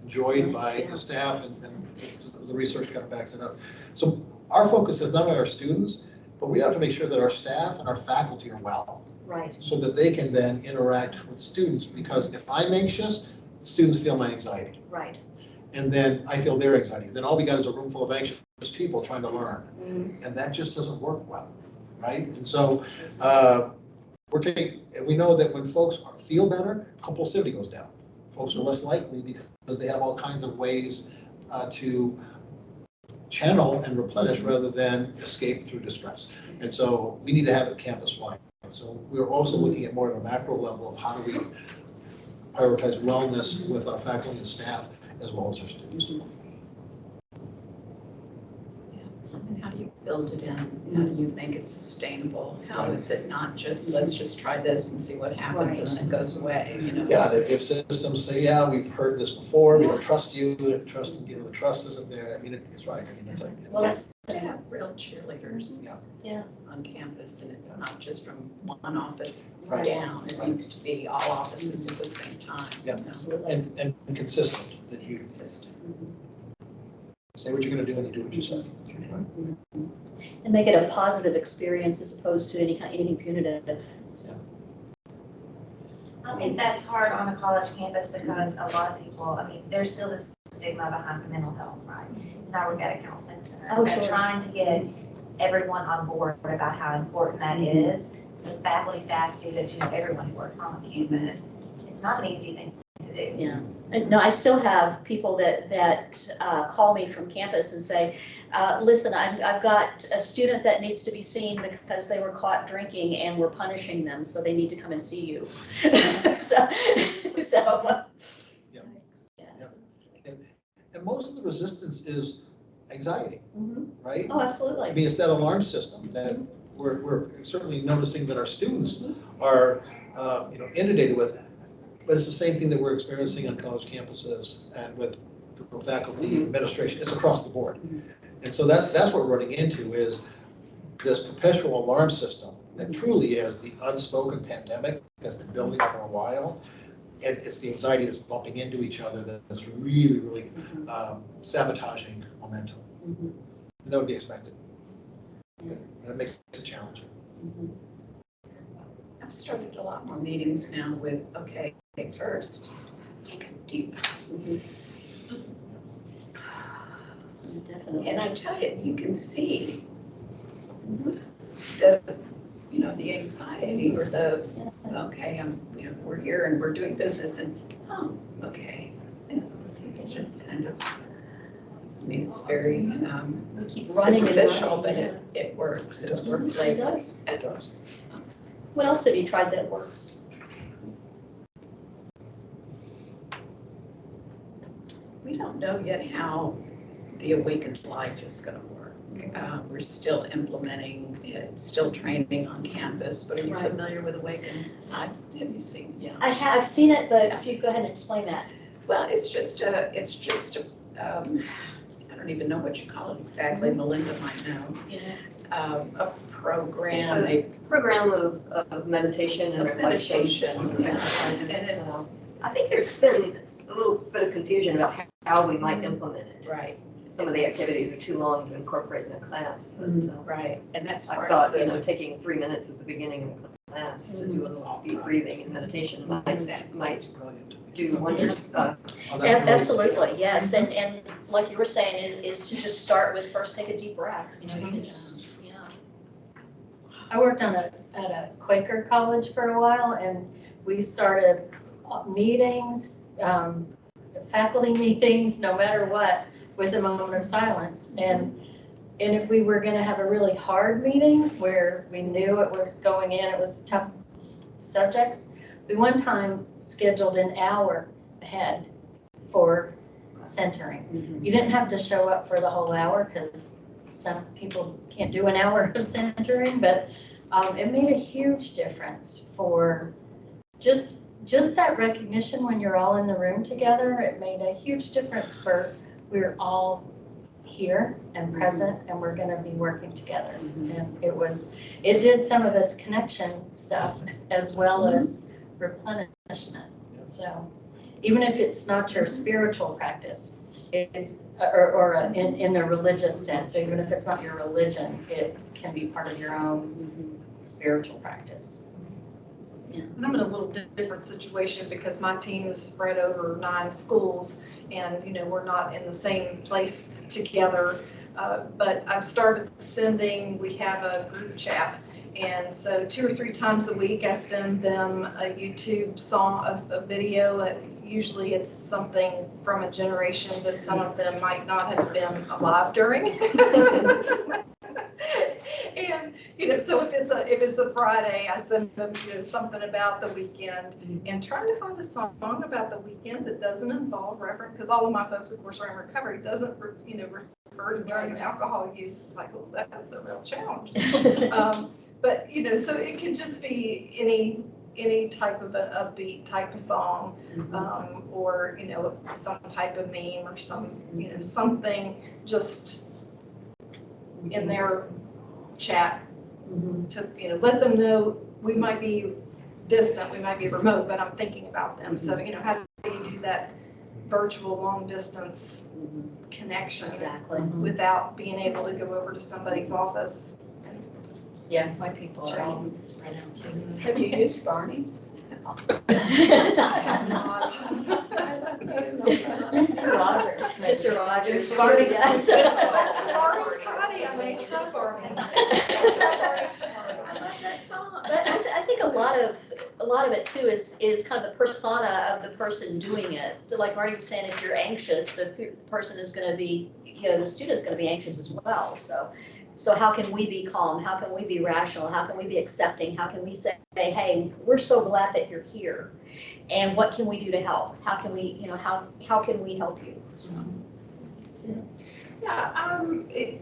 enjoyed by the staff, and the research kind of backs it up. So our focus is not only our students, but we have to make sure that our staff and our faculty are well. Right. So that they can then interact with students, because if I'm anxious, students feel my anxiety. Right. And then I feel their anxiety. Then all we got is a room full of anxious people trying to learn. And that just doesn't work well, right? And so we know that when folks feel better, compulsivity goes down. Folks are less likely because they have all kinds of ways to channel and replenish rather than escape through distress. And so we need to have it campus-wide. So we're also looking at more at a macro level of how do we prioritize wellness with our faculty and staff as well as our students. And how do you build it in? How do you make it sustainable? How is it not just, let's just try this and see what happens and then it goes away, you know? Yeah, if systems say, yeah, we've heard this before, we don't trust you, the trust isn't there, I mean, it's right, I mean, it's like. Well, that's, To have real cheerleaders. Yeah. On campus, and it's not just from one office Right. down. It needs to be all offices at the same time. Yeah. absolutely. And consistent, that you Consistent. say what you're gonna do and you do what you say. And make it a positive experience as opposed to anything punitive. So, I think that's hard on a college campus because a lot of people, I mean, there's still this stigma behind mental health, right? Now we've got a counseling center. Oh, They're sure. trying to get everyone on board about how important that is. The faculty, staff, students, everyone who works on campus. It's not an easy thing to do. yeah. No, I still have people that call me from campus and say, listen, I've got a student that needs to be seen because they were caught drinking and we're punishing them, so they need to come and see you. So. Yeah. Yes. And most of the resistance is anxiety, Mhm. right? Oh, I absolutely. mean, it's that alarm system that we're certainly noticing that our students are, inundated with. But it's the same thing that we're experiencing on college campuses and with faculty, administration, it's across the board. And so that's what we're running into is this perpetual alarm system that truly is the unspoken pandemic that's been building for a while. And it's the anxiety that's bumping into each other that's really, really sabotaging momentum. And that would be expected. And it makes it challenging. I've started a lot more meetings now with, okay, first, take a deep Definitely. And I tell you, you can see the, the anxiety or the, okay, we're here and we're doing business and, oh, okay. People just kind of, I mean, it's very We keep running and superficial, running. but it works. It's It worked does. lately. It does. What else have you tried that works? We don't know yet how the awakened life is going to work. We're still implementing it, still training on campus, but are you Right. familiar with awakened life? Have you seen? Yeah. I have seen it, but if you go ahead and explain that. Well, it's just a, I don't even know what you call it exactly. Melinda might know. A program, It's a program of meditation and reflection. meditation. Yeah. And And it's, I think there's been a little bit of confusion about how we might implement it. right, Some of the activities are too long to incorporate in a class, but right. And that's I part thought, of the, taking 3 minutes at the beginning of the class to do a little deep breathing and meditation might That's brilliant. do wonders. Oh, that's brilliant. Absolutely, yes, and like you were saying, is to just start with first take a deep breath, you can just, I worked at a Quaker college for a while, and we started meetings, faculty meetings, no matter what, with a moment of silence. And if we were going to have a really hard meeting where we knew it was going in, it was tough subjects, we one time scheduled an hour ahead for centering. You didn't have to show up for the whole hour because some people can't do an hour of centering, but it made a huge difference for just that recognition when you're all in the room together. It made a huge difference for we're all here and present and we're going to be working together. And it did some of this connection stuff as well as replenishment. So even if it's not your spiritual practice, it's or in the religious sense, even if it's not your religion, it can be part of your own spiritual practice. And I'm in a little different situation because my team is spread over 9 schools and, we're not in the same place together. But I've started sending, we have a group chat. And so 2 or 3 times a week, I send them a YouTube song, a video. Usually it's something from a generation that some of them might not have been alive during. And So if it's a Friday, I send them, something about the weekend, and trying to find a song about the weekend that doesn't involve reference, because all of my folks, of course, are in recovery, doesn't, refer to drug and alcohol use. It's like, well, that's a real challenge. But, so it can just be any type of an upbeat type of song, or, some type of meme or something just in their chat to, let them know we might be distant, we might be remote, but I'm thinking about them. So, how do you do that virtual long distance connection Exactly. without being able to go over to somebody's office? Yeah, my people are all spread out too. Have you used Barney? I have not. Mr. Rogers. Mr. Rogers. Barney. Yes. Well, tomorrow's Friday, I may try Barney. I'll try Barney tomorrow. I love that song. But I think a lot of it too is kind of the persona of the person doing it. Like Marty was saying, if you're anxious, the person is going to be, the student's going to be anxious as well. So how can we be calm? How can we be rational? How can we be accepting? How can we say, hey, we're so glad that you're here, and what can we do to help? How can we, how can we help you? So. Yeah,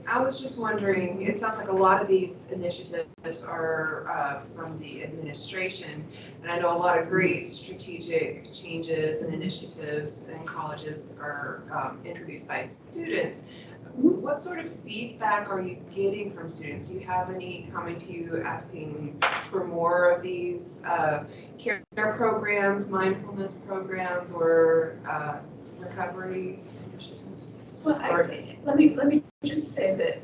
I was just wondering, it sounds like a lot of these initiatives are from the administration, and I know a lot of great strategic changes and initiatives in colleges are introduced by students. What sort of feedback are you getting from students? Do you have any coming to you asking for more of these care programs, mindfulness programs, or recovery initiatives? Well, let me just say that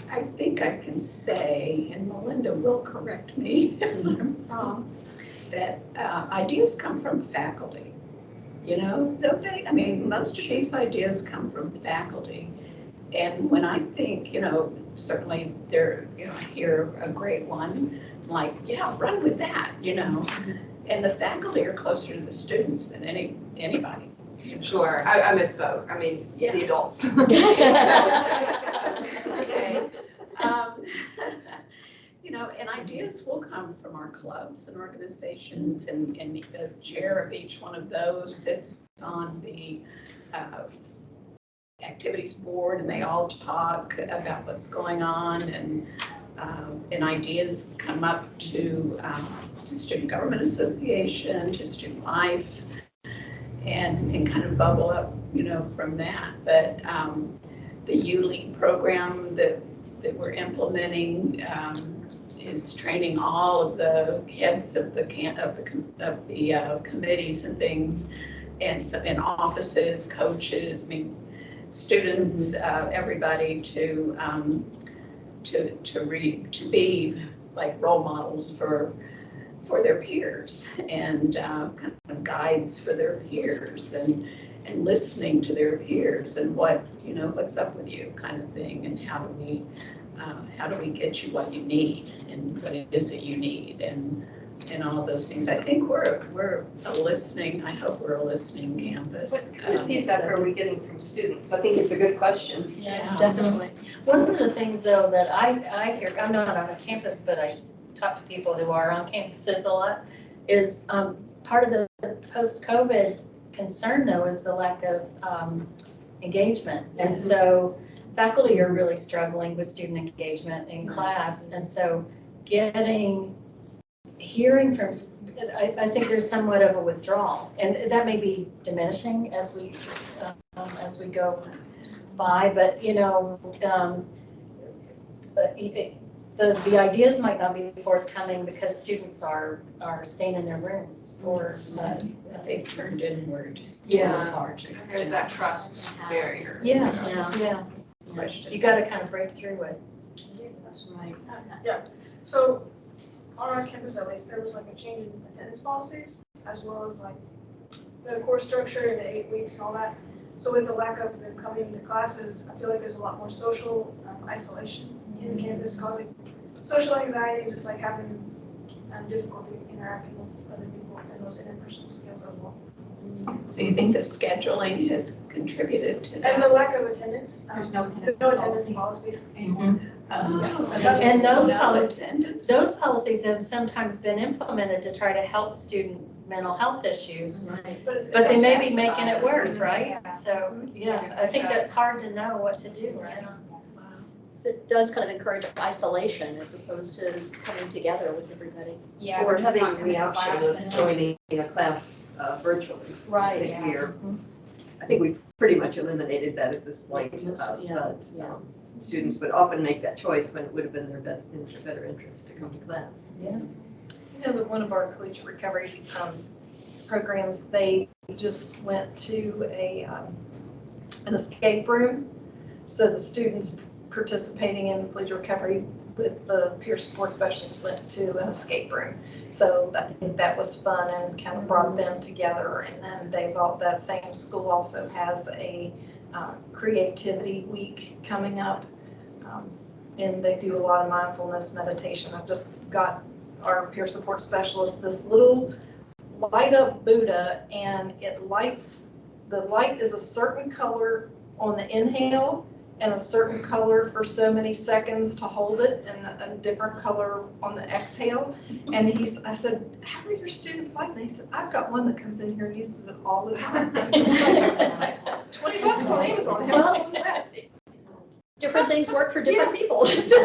I think I can say, and Melinda will correct me if I'm wrong, that ideas come from faculty. Don't they? I mean, most of these ideas come from faculty. And when I think, certainly they're, I hear a great one, I'm like, yeah, run with that, And the faculty are closer to the students than anybody. Sure, I misspoke. I mean, the adults. Okay. And ideas will come from our clubs and organizations, and the chair of each one of those sits on the activities board, and they all talk about what's going on, and ideas come up to Student Government Association, to Student Life, and kind of bubble up, from that. But the ULEAD program that we're implementing is training all of the heads of the committees and things, and offices, coaches, students, everybody to be like role models for their peers, and kind of guides for their peers, and listening to their peers, and what's up with you kind of thing, and how do we get you what you need, and what is it you need, and all of those things. I think we're a listening, I hope we're a listening campus. What kind of feedback are we getting from students? I think it's a good question. Yeah, definitely. One of the things though that I hear, I'm not on a campus, but I talk to people who are on campuses a lot, is part of the post-COVID concern though is the lack of engagement. And so faculty are really struggling with student engagement in class. And so hearing from, I think there's somewhat of a withdrawal, and that may be diminishing as we go by, but the ideas might not be forthcoming because students are staying in their rooms, or they've turned inward. Yeah. There's that trust barrier. Yeah. You got to kind of break through it. That's right. Yeah, so on our campus at least, there was like a change in attendance policies, as well as like the course structure and the 8 weeks and all that. So with the lack of them coming into classes, I feel like there's a lot more social isolation in the campus, causing social anxiety and just like having difficulty interacting with other people, and those interpersonal skills as well. So you think the scheduling has contributed to that? And the lack of attendance. There's no attendance attendance policy. Mhm. And those policies have sometimes been implemented to try to help student mental health issues, but they may be making it worse, right? So, yeah, I think that's hard to know what to do, right? So it does kind of encourage isolation as opposed to coming together with everybody. Yeah. Or we're just having not coming the to option class of and- joining a class virtually. Right. I think Yeah. I think we've pretty much eliminated that at this point. Yeah, But students would often make that choice when it would have been their better interest to come to class. You know that one of our collegiate recovery programs, they just went to an escape room. So the students participating in collegiate recovery with the peer support specialist went to an escape room. So I think that was fun and kind of brought them together. And then that same school also has a creativity week coming up. And they do a lot of mindfulness meditation. I've just got our peer support specialist this little light up Buddha, and the light is a certain color on the inhale and a certain color for so many seconds to hold it, and a different color on the exhale. And I said, how are your students like? And he said, I've got one that comes in here and uses it all the time. $20 on Amazon. How cool is that? Different things work for different people. So,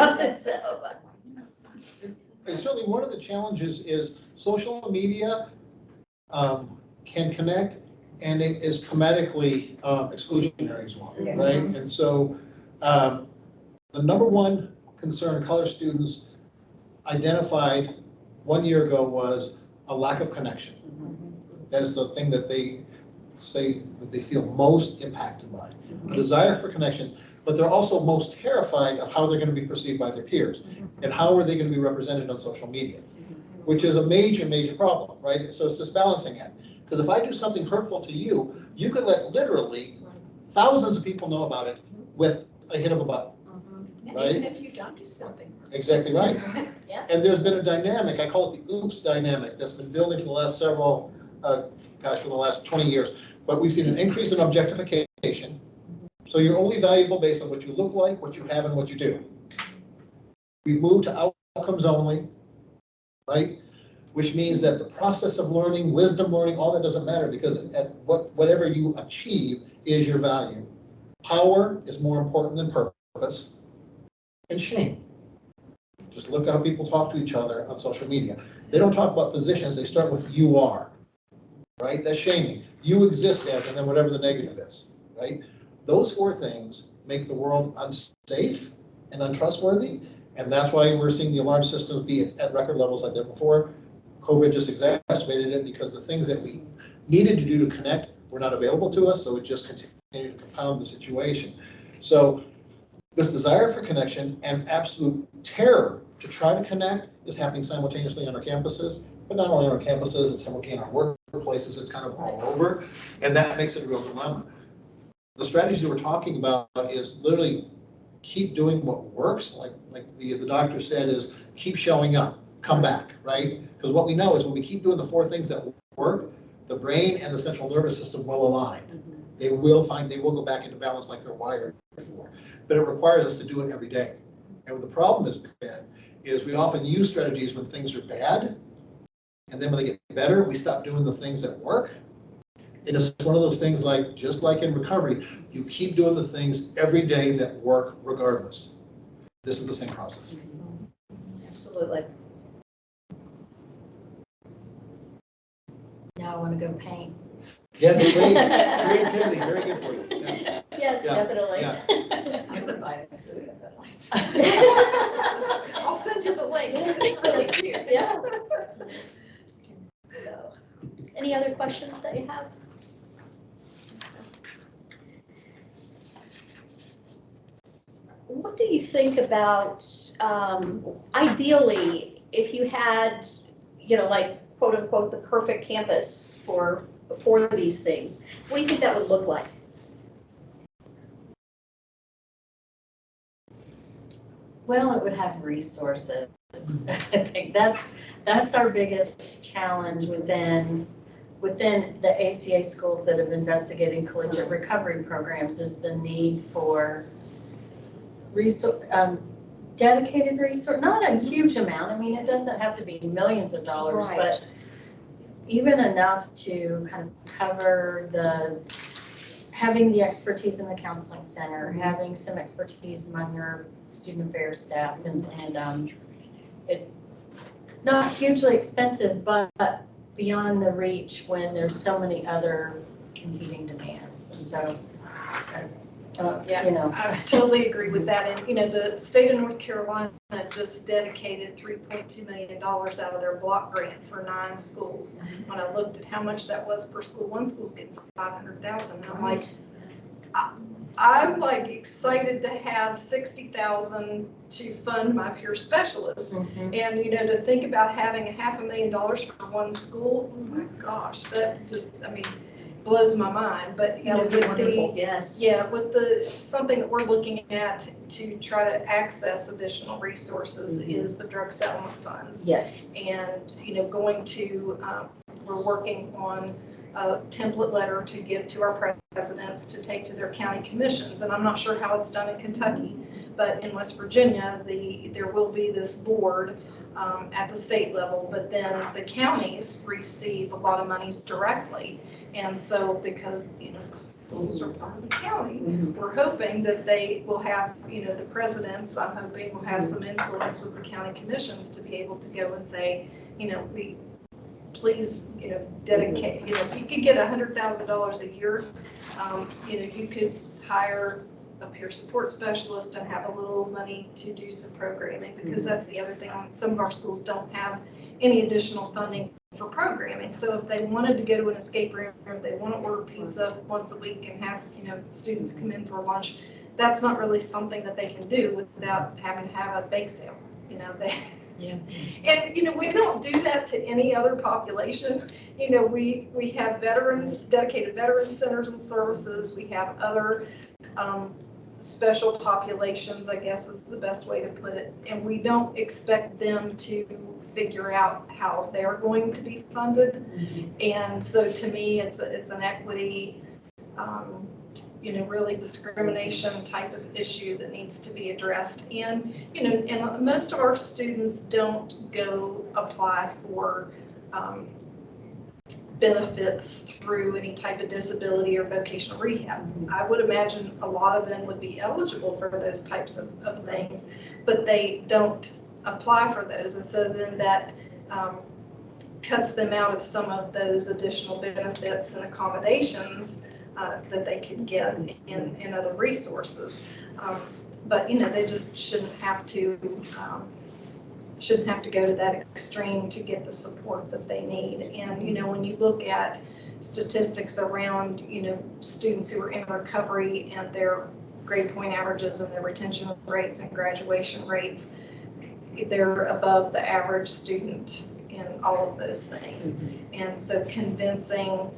And certainly one of the challenges is social media can connect, and it is traumatically exclusionary as well, right? And so the number one concern college students identified 1 year ago was a lack of connection. That is the thing that they say that they feel most impacted by, a desire for connection, but they're also most terrified of how they're going to be perceived by their peers and how are they going to be represented on social media, which is a major, major problem, right? So it's this balancing act. Because if I do something hurtful to you, you could let literally thousands of people know about it with a hit of a button. Right? Even if you don't do something. Exactly right. Yeah. And there's been a dynamic, I call it the oops dynamic, that's been building for the last for the last 20 years. But we've seen an increase in objectification. So you're only valuable based on what you look like, what you have, and what you do. We've moved to outcomes only, right? Which means that the process of learning, wisdom learning, all that doesn't matter because whatever you achieve is your value. Power is more important than purpose. And shame. Just look how people talk to each other on social media. They don't talk about positions, they start with you are, right? That's shaming. You exist as, and then whatever the negative is, right? Those four things make the world unsafe and untrustworthy, and that's why we're seeing the alarm systems be at record levels like that before. COVID just exacerbated it because the things that we needed to do to connect were not available to us, so it just continued to compound the situation. So this desire for connection and absolute terror to try to connect is happening simultaneously on our campuses, but not only on our campuses, it's simultaneously in our workplaces, it's kind of all over, and that makes it a real dilemma. The strategies that we're talking about is literally keep doing what works, like the doctor said, is keep showing up, come back, right? Because what we know is when we keep doing the four things that work, the brain and the central nervous system will align. They will go back into balance like they're wired for. But it requires us to do it every day. And what the problem has been is we often use strategies when things are bad, and then when they get better, we stop doing the things that work. It is one of those things like, just like in recovery, you keep doing the things every day that work regardless. This is the same process. absolutely. Now I want to go paint. Yeah, great. Creativity, very good for you. Yeah. Yes, Yeah, definitely. I'll send you the link. It's really cute. Yeah. So, any other questions that you have? What do you think about, ideally, if you had, like, quote unquote, the perfect campus for these things, what do you think that would look like? Well, it would have resources. I think that's our biggest challenge within the ACA schools that have investigated collegiate recovery programs, is the need for dedicated resource, not a huge amount. I mean, it doesn't have to be millions of dollars, Right. but even enough to kind of cover having the expertise in the counseling center, having some expertise among your student affairs staff, and it, not hugely expensive, but beyond the reach when there's so many other competing demands. And so, I totally agree with that. And, the state of North Carolina just dedicated $3.2 million out of their block grant for 9 schools. When I looked at how much that was per school, one school's getting $500,000. And I'm like, I'm like excited to have $60,000 to fund my peer specialists. And, to think about having $500,000 for one school, oh my gosh, that just, blows my mind. But, That would be wonderful, yes. yeah, with something that we're looking at to try to access additional resources is the drug settlement funds. Yes. And, we're working on a template letter to give to our presidents to take to their county commissions. And I'm not sure how it's done in Kentucky, but in West Virginia, there will be this board at the state level, but then the counties receive a lot of monies directly. And so because, schools are part of the county, we're hoping that they will have, the presidents, I'm hoping will have some influence with the county commissions to be able to go and say, please, dedicate, if you could get $100,000 a year, you could hire a peer support specialist and have a little money to do some programming, because that's the other thing. Some of our schools don't have any additional funding for programming. So if they wanted to go to an escape room, or if they want to order pizza once a week and have, students come in for lunch, that's not really something that they can do without having to have a bake sale. Yeah. And, we don't do that to any other population. We have veterans, dedicated veterans centers and services. We have other special populations, I guess is the best way to put it. And we don't expect them to figure out how they're going to be funded. And so to me, it's an equity, really discrimination type of issue that needs to be addressed. And, and most of our students don't go apply for benefits through any type of disability or vocational rehab. I would imagine a lot of them would be eligible for those types of things, but they don't apply for those. And so then that cuts them out of some of those additional benefits and accommodations that they can get in other resources. But, they just shouldn't have to go to that extreme to get the support that they need. And, when you look at statistics around, students who are in recovery and their grade point averages and their retention rates and graduation rates, they're above the average student in all of those things. And so convincing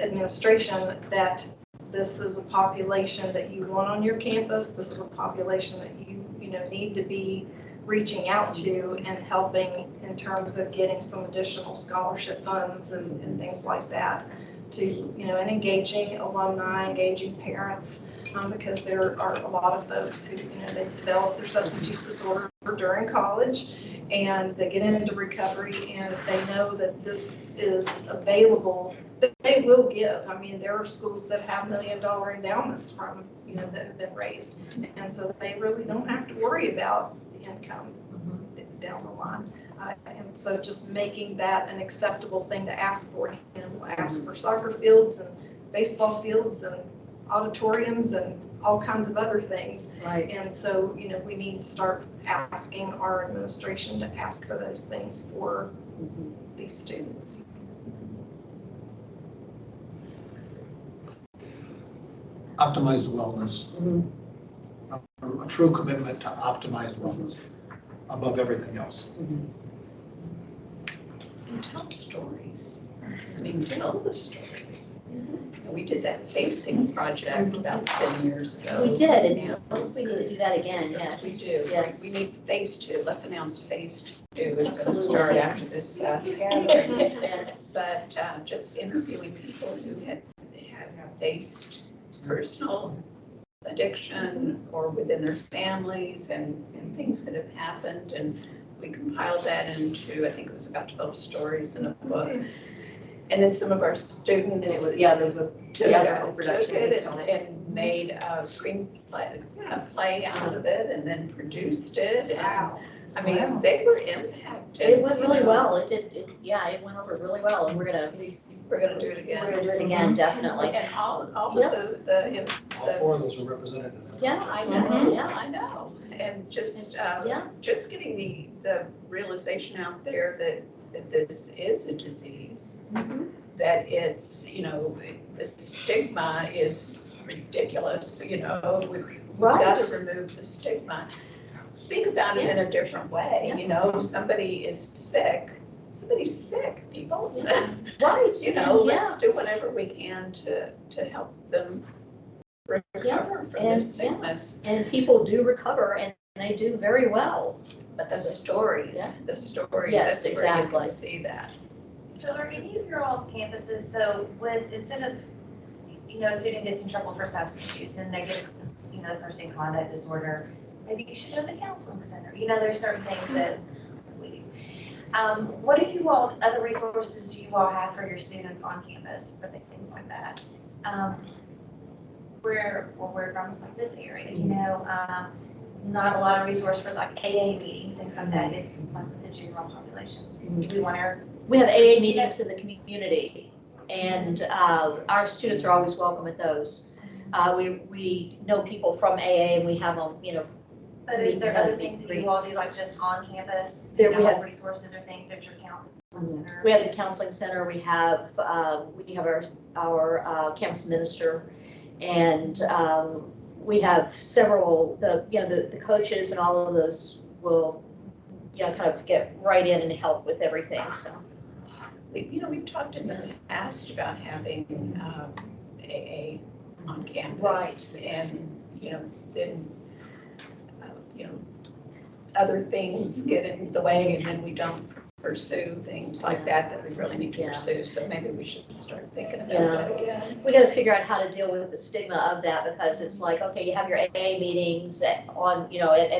administration that this is a population that you want on your campus, this is a population that you need to be reaching out to and helping in terms of getting some additional scholarship funds and things like that, to, and engaging alumni, engaging parents, because there are a lot of folks who, they develop their substance use disorder during college, and they get into recovery, and they know that this is available, that they will give. There are schools that have $1 million endowments from, that have been raised, and so they really don't have to worry about the income down the line. And so just making that an acceptable thing to ask for. We'll ask for soccer fields and baseball fields and auditoriums and all kinds of other things. Right. And so, we need to start asking our administration to ask for those things for these students. Optimized wellness. A true commitment to optimized wellness above everything else. And tell stories. Tell the stories. We did that facing project about 10 years ago. We did, and we need to do that again, yes. We do. Yes. We need phase 2. Let's announce phase 2 is going to Absolutely, start yes. after this gathering. Yes. But just interviewing people who have faced personal addiction or within their families and things that have happened. And we compiled that into, I think it was about 12 stories in a book. And then some of our students. And it was, yeah, there was a took production it based on it. and made a screenplay, play out of it and then produced it. And, I mean, Wow. they were impacted. It went really well. It did, it went over really well, and we're gonna do it again. We're gonna do it again, definitely. And all Yep. of the All 4 of those are represented in that. Yeah, I know, Mhm. yeah, I know. And just, Yeah. just getting the realization out there that this is a disease, that it's, the stigma is ridiculous, we've got to remove the stigma. Think about it in a different way, somebody is sick, somebody's sick, people. Right. Let's do whatever we can to help them recover from this sickness. And people do recover, and they do very well. But the stories, Yeah. that's Yes, where you exactly. can see that. So are any of your all's campuses, so with, instead of, a student gets in trouble for substance use and they get, the person conduct disorder, maybe you should go to the counseling center, there's certain things that we, what do you all, other resources do you all have for your students on campus for things like that? We're from like this area, not a lot of resource for like AA meetings and like that, it's like the general population. Do we want our We have AA meetings in the community, and our students are always welcome at those. We know people from AA, and we have them, But is there other things that you all do, like just on campus? There we have- Resources or things at your counseling center? We have the counseling center, we have our campus minister, and we have several, the coaches and all of those will, kind of get right in and help with everything, so. We've talked in the past about having AA on campus. Right. And, then, other things get in the way and then we don't pursue things like that we really need to pursue. So maybe we should start thinking about that again. We gotta figure out how to deal with the stigma of that, because it's like, okay, you have your AA meetings at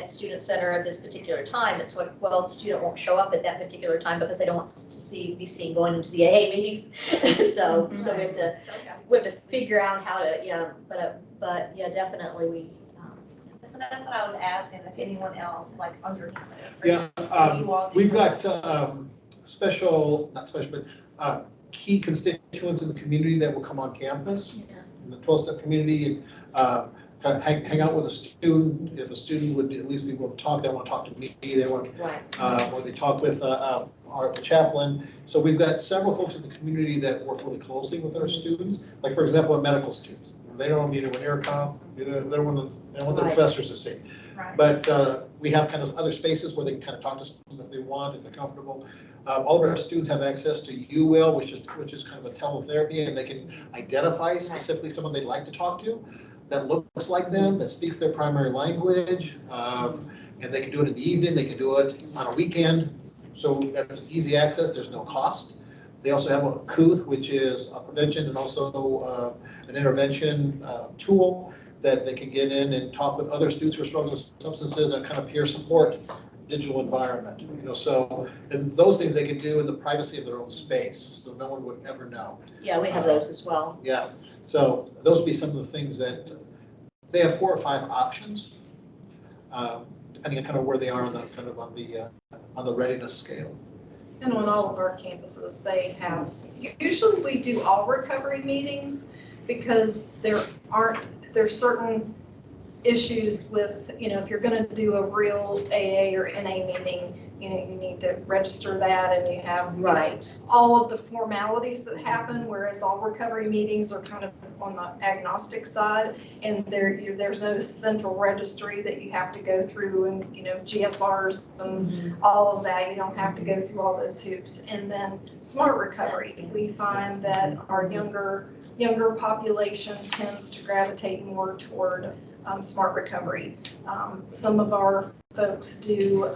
student center at this particular time. It's like, well, the student won't show up at that particular time because they don't want to be seen going into the AA meetings. So we have to figure out how to, but yeah, definitely we. So that's what I was asking, if anyone else, like on your campus. Yeah, you all do we've that. got key constituents in the community that will come on campus, in the 12-step community, kind of hang out with a student. If a student would at least be willing to talk, they want to talk to me, they want, or they talk with our chaplain. So we've got several folks in the community that work really closely with our students. Like, for example, our medical students. They don't want to be in an intercom, they don't want the professors to see. Right. But we have kind of other spaces where they can kind of talk to someone if they want, if they're comfortable. All of our students have access to UWIL, which is kind of a teletherapy, and they can identify specifically someone they'd like to talk to that looks like them, that speaks their primary language, and they can do it in the evening, they can do it on a weekend. So that's easy access, there's no cost. They also have a COOTH, which is a prevention and also an intervention tool that they can get in and talk with other students who are struggling with substances and kind of peer support digital environment. So and those things they can do in the privacy of their own space, so no one would ever know. Yeah, we have those as well. Yeah, so those would be some of the things that they have 4 or 5 options, depending on kind of where they are on the kind of on the readiness scale. And on all of our campuses, they have, usually we do all recovery meetings because there's certain issues with, if you're going to do a real AA or NA meeting, you need to register that and you have all of the formalities that happen, whereas all recovery meetings are kind of on the agnostic side, and there's no central registry that you have to go through, and GSRs and all of that. You don't have to go through all those hoops. And then smart recovery, we find that our younger population tends to gravitate more toward smart recovery. Some of our folks do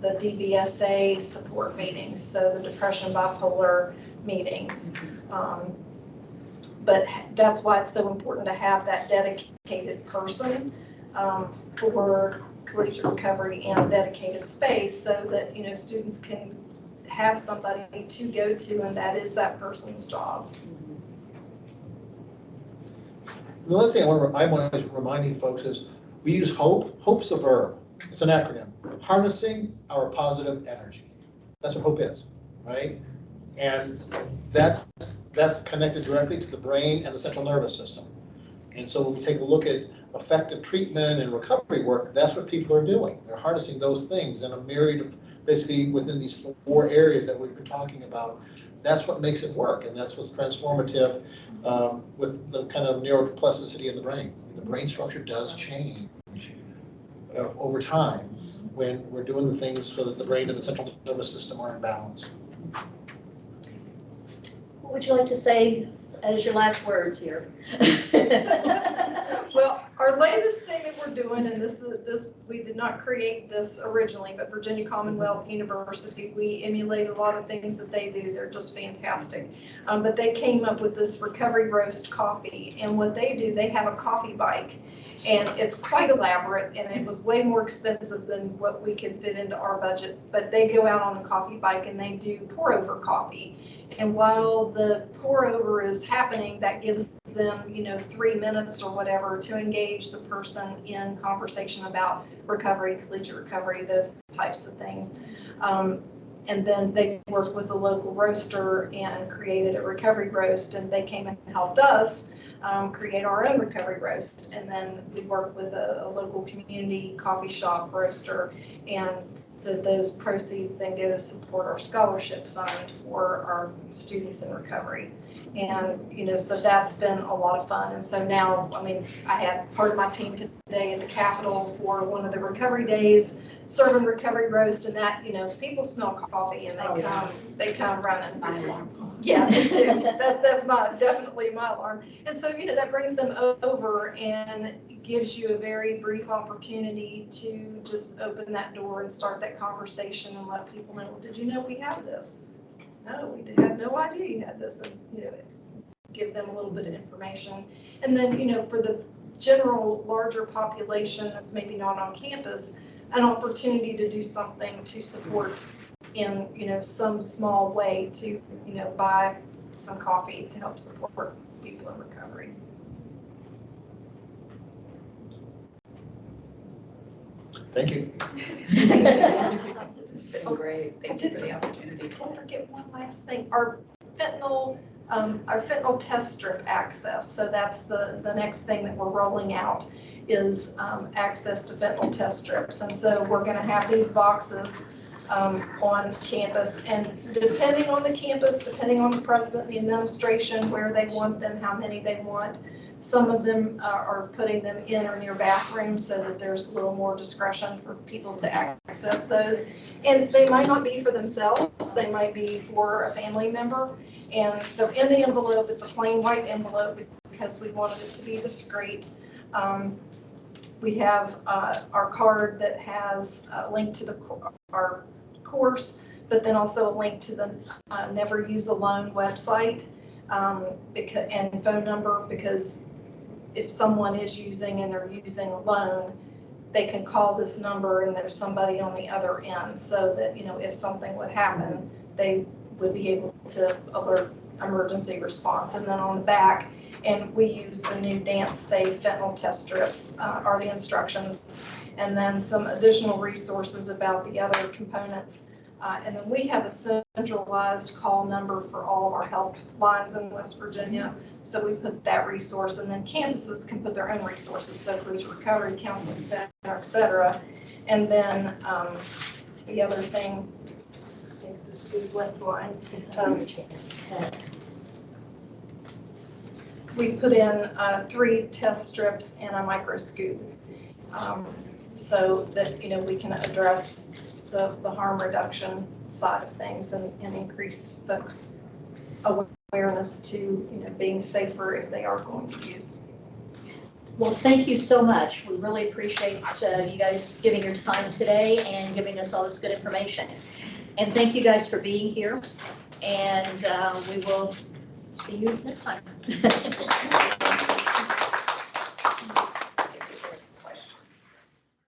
the DBSA support meetings, so the depression bipolar meetings. But that's why it's so important to have that dedicated person for collegiate recovery and a dedicated space so that, students can have somebody to go to, and that is that person's job. The last thing I want to remind folks is we use HOPE. HOPE's a verb. It's an acronym. Harnessing our positive energy. That's what HOPE is, right? And that's connected directly to the brain and the central nervous system. And so when we take a look at effective treatment and recovery work, that's what people are doing. They're harnessing those things in a myriad of, basically within these 4 areas that we've been talking about. That's what makes it work, and that's what's transformative with the kind of neuroplasticity of the brain. The brain structure does change over time when we're doing the things so that the brain and the central nervous system are in balance. What would you like to say as your last words here? Well, our latest thing that we're doing, and this we did not create this originally, but Virginia Commonwealth University, we emulate a lot of things that they do. They're just fantastic. But they came up with this recovery roast coffee, and what they do, they have a coffee bike. And it's quite elaborate, and it was way more expensive than what we could fit into our budget. But they go out on the coffee bike and they do pour over coffee. And while the pour over is happening, that gives them, 3 minutes or whatever to engage the person in conversation about recovery, collegiate recovery, those types of things. And then they worked with a local roaster and created a recovery roast, and they came and helped us create our own recovery roast. And then we work with a local community coffee shop roaster, and so those proceeds then go to support our scholarship fund for our students in recovery. And, so that's been a lot of fun. And so now, I had part of my team today at the Capitol for one of the recovery days, serving recovery roast, and that, people smell coffee and they come running. Yeah, me too. That's definitely my alarm. And so, that brings them over and gives you a very brief opportunity to just open that door and start that conversation and let people know, well, did you know we have this? No, we had no idea you had this, and, give them a little bit of information. And then, for the general larger population that's maybe not on campus, an opportunity to do something to support in, some small way to, buy some coffee to help support people in recovery. Thank you. This has been great. Thank you for the opportunity. Don't forget one last thing. Our fentanyl test strip access. So that's the next thing that we're rolling out is access to fentanyl test strips. And so we're going to have these boxes on campus, and depending on the campus, depending on the president and the administration, where they want them, how many they want, some of them are putting them in or near bathrooms so that there's a little more discretion for people to access those. And they might not be for themselves, they might be for a family member. And so in the envelope, it's a plain white envelope because we wanted it to be discreet. We have our card that has a link to our course, but then also a link to the Never Use Alone website and phone number, because if someone is using and they're using alone, they can call this number and there's somebody on the other end, so that, if something would happen, they would be able to alert emergency response. And then on the back, and we use the new Dance Safe fentanyl test strips are the instructions, and then some additional resources about the other components. And then we have a centralized call number for all of our help lines in West Virginia. So we put that resource, and then campuses can put their own resources, so collegiate recovery, counseling, et cetera. And then the other thing, I think the school left line. We put in 3 test strips and a microscope, so that, we can address the harm reduction side of things and increase folks' awareness to, being safer if they are going to use. Well, thank you so much. We really appreciate you guys giving your time today and giving us all this good information. And thank you guys for being here. And we will see you next time.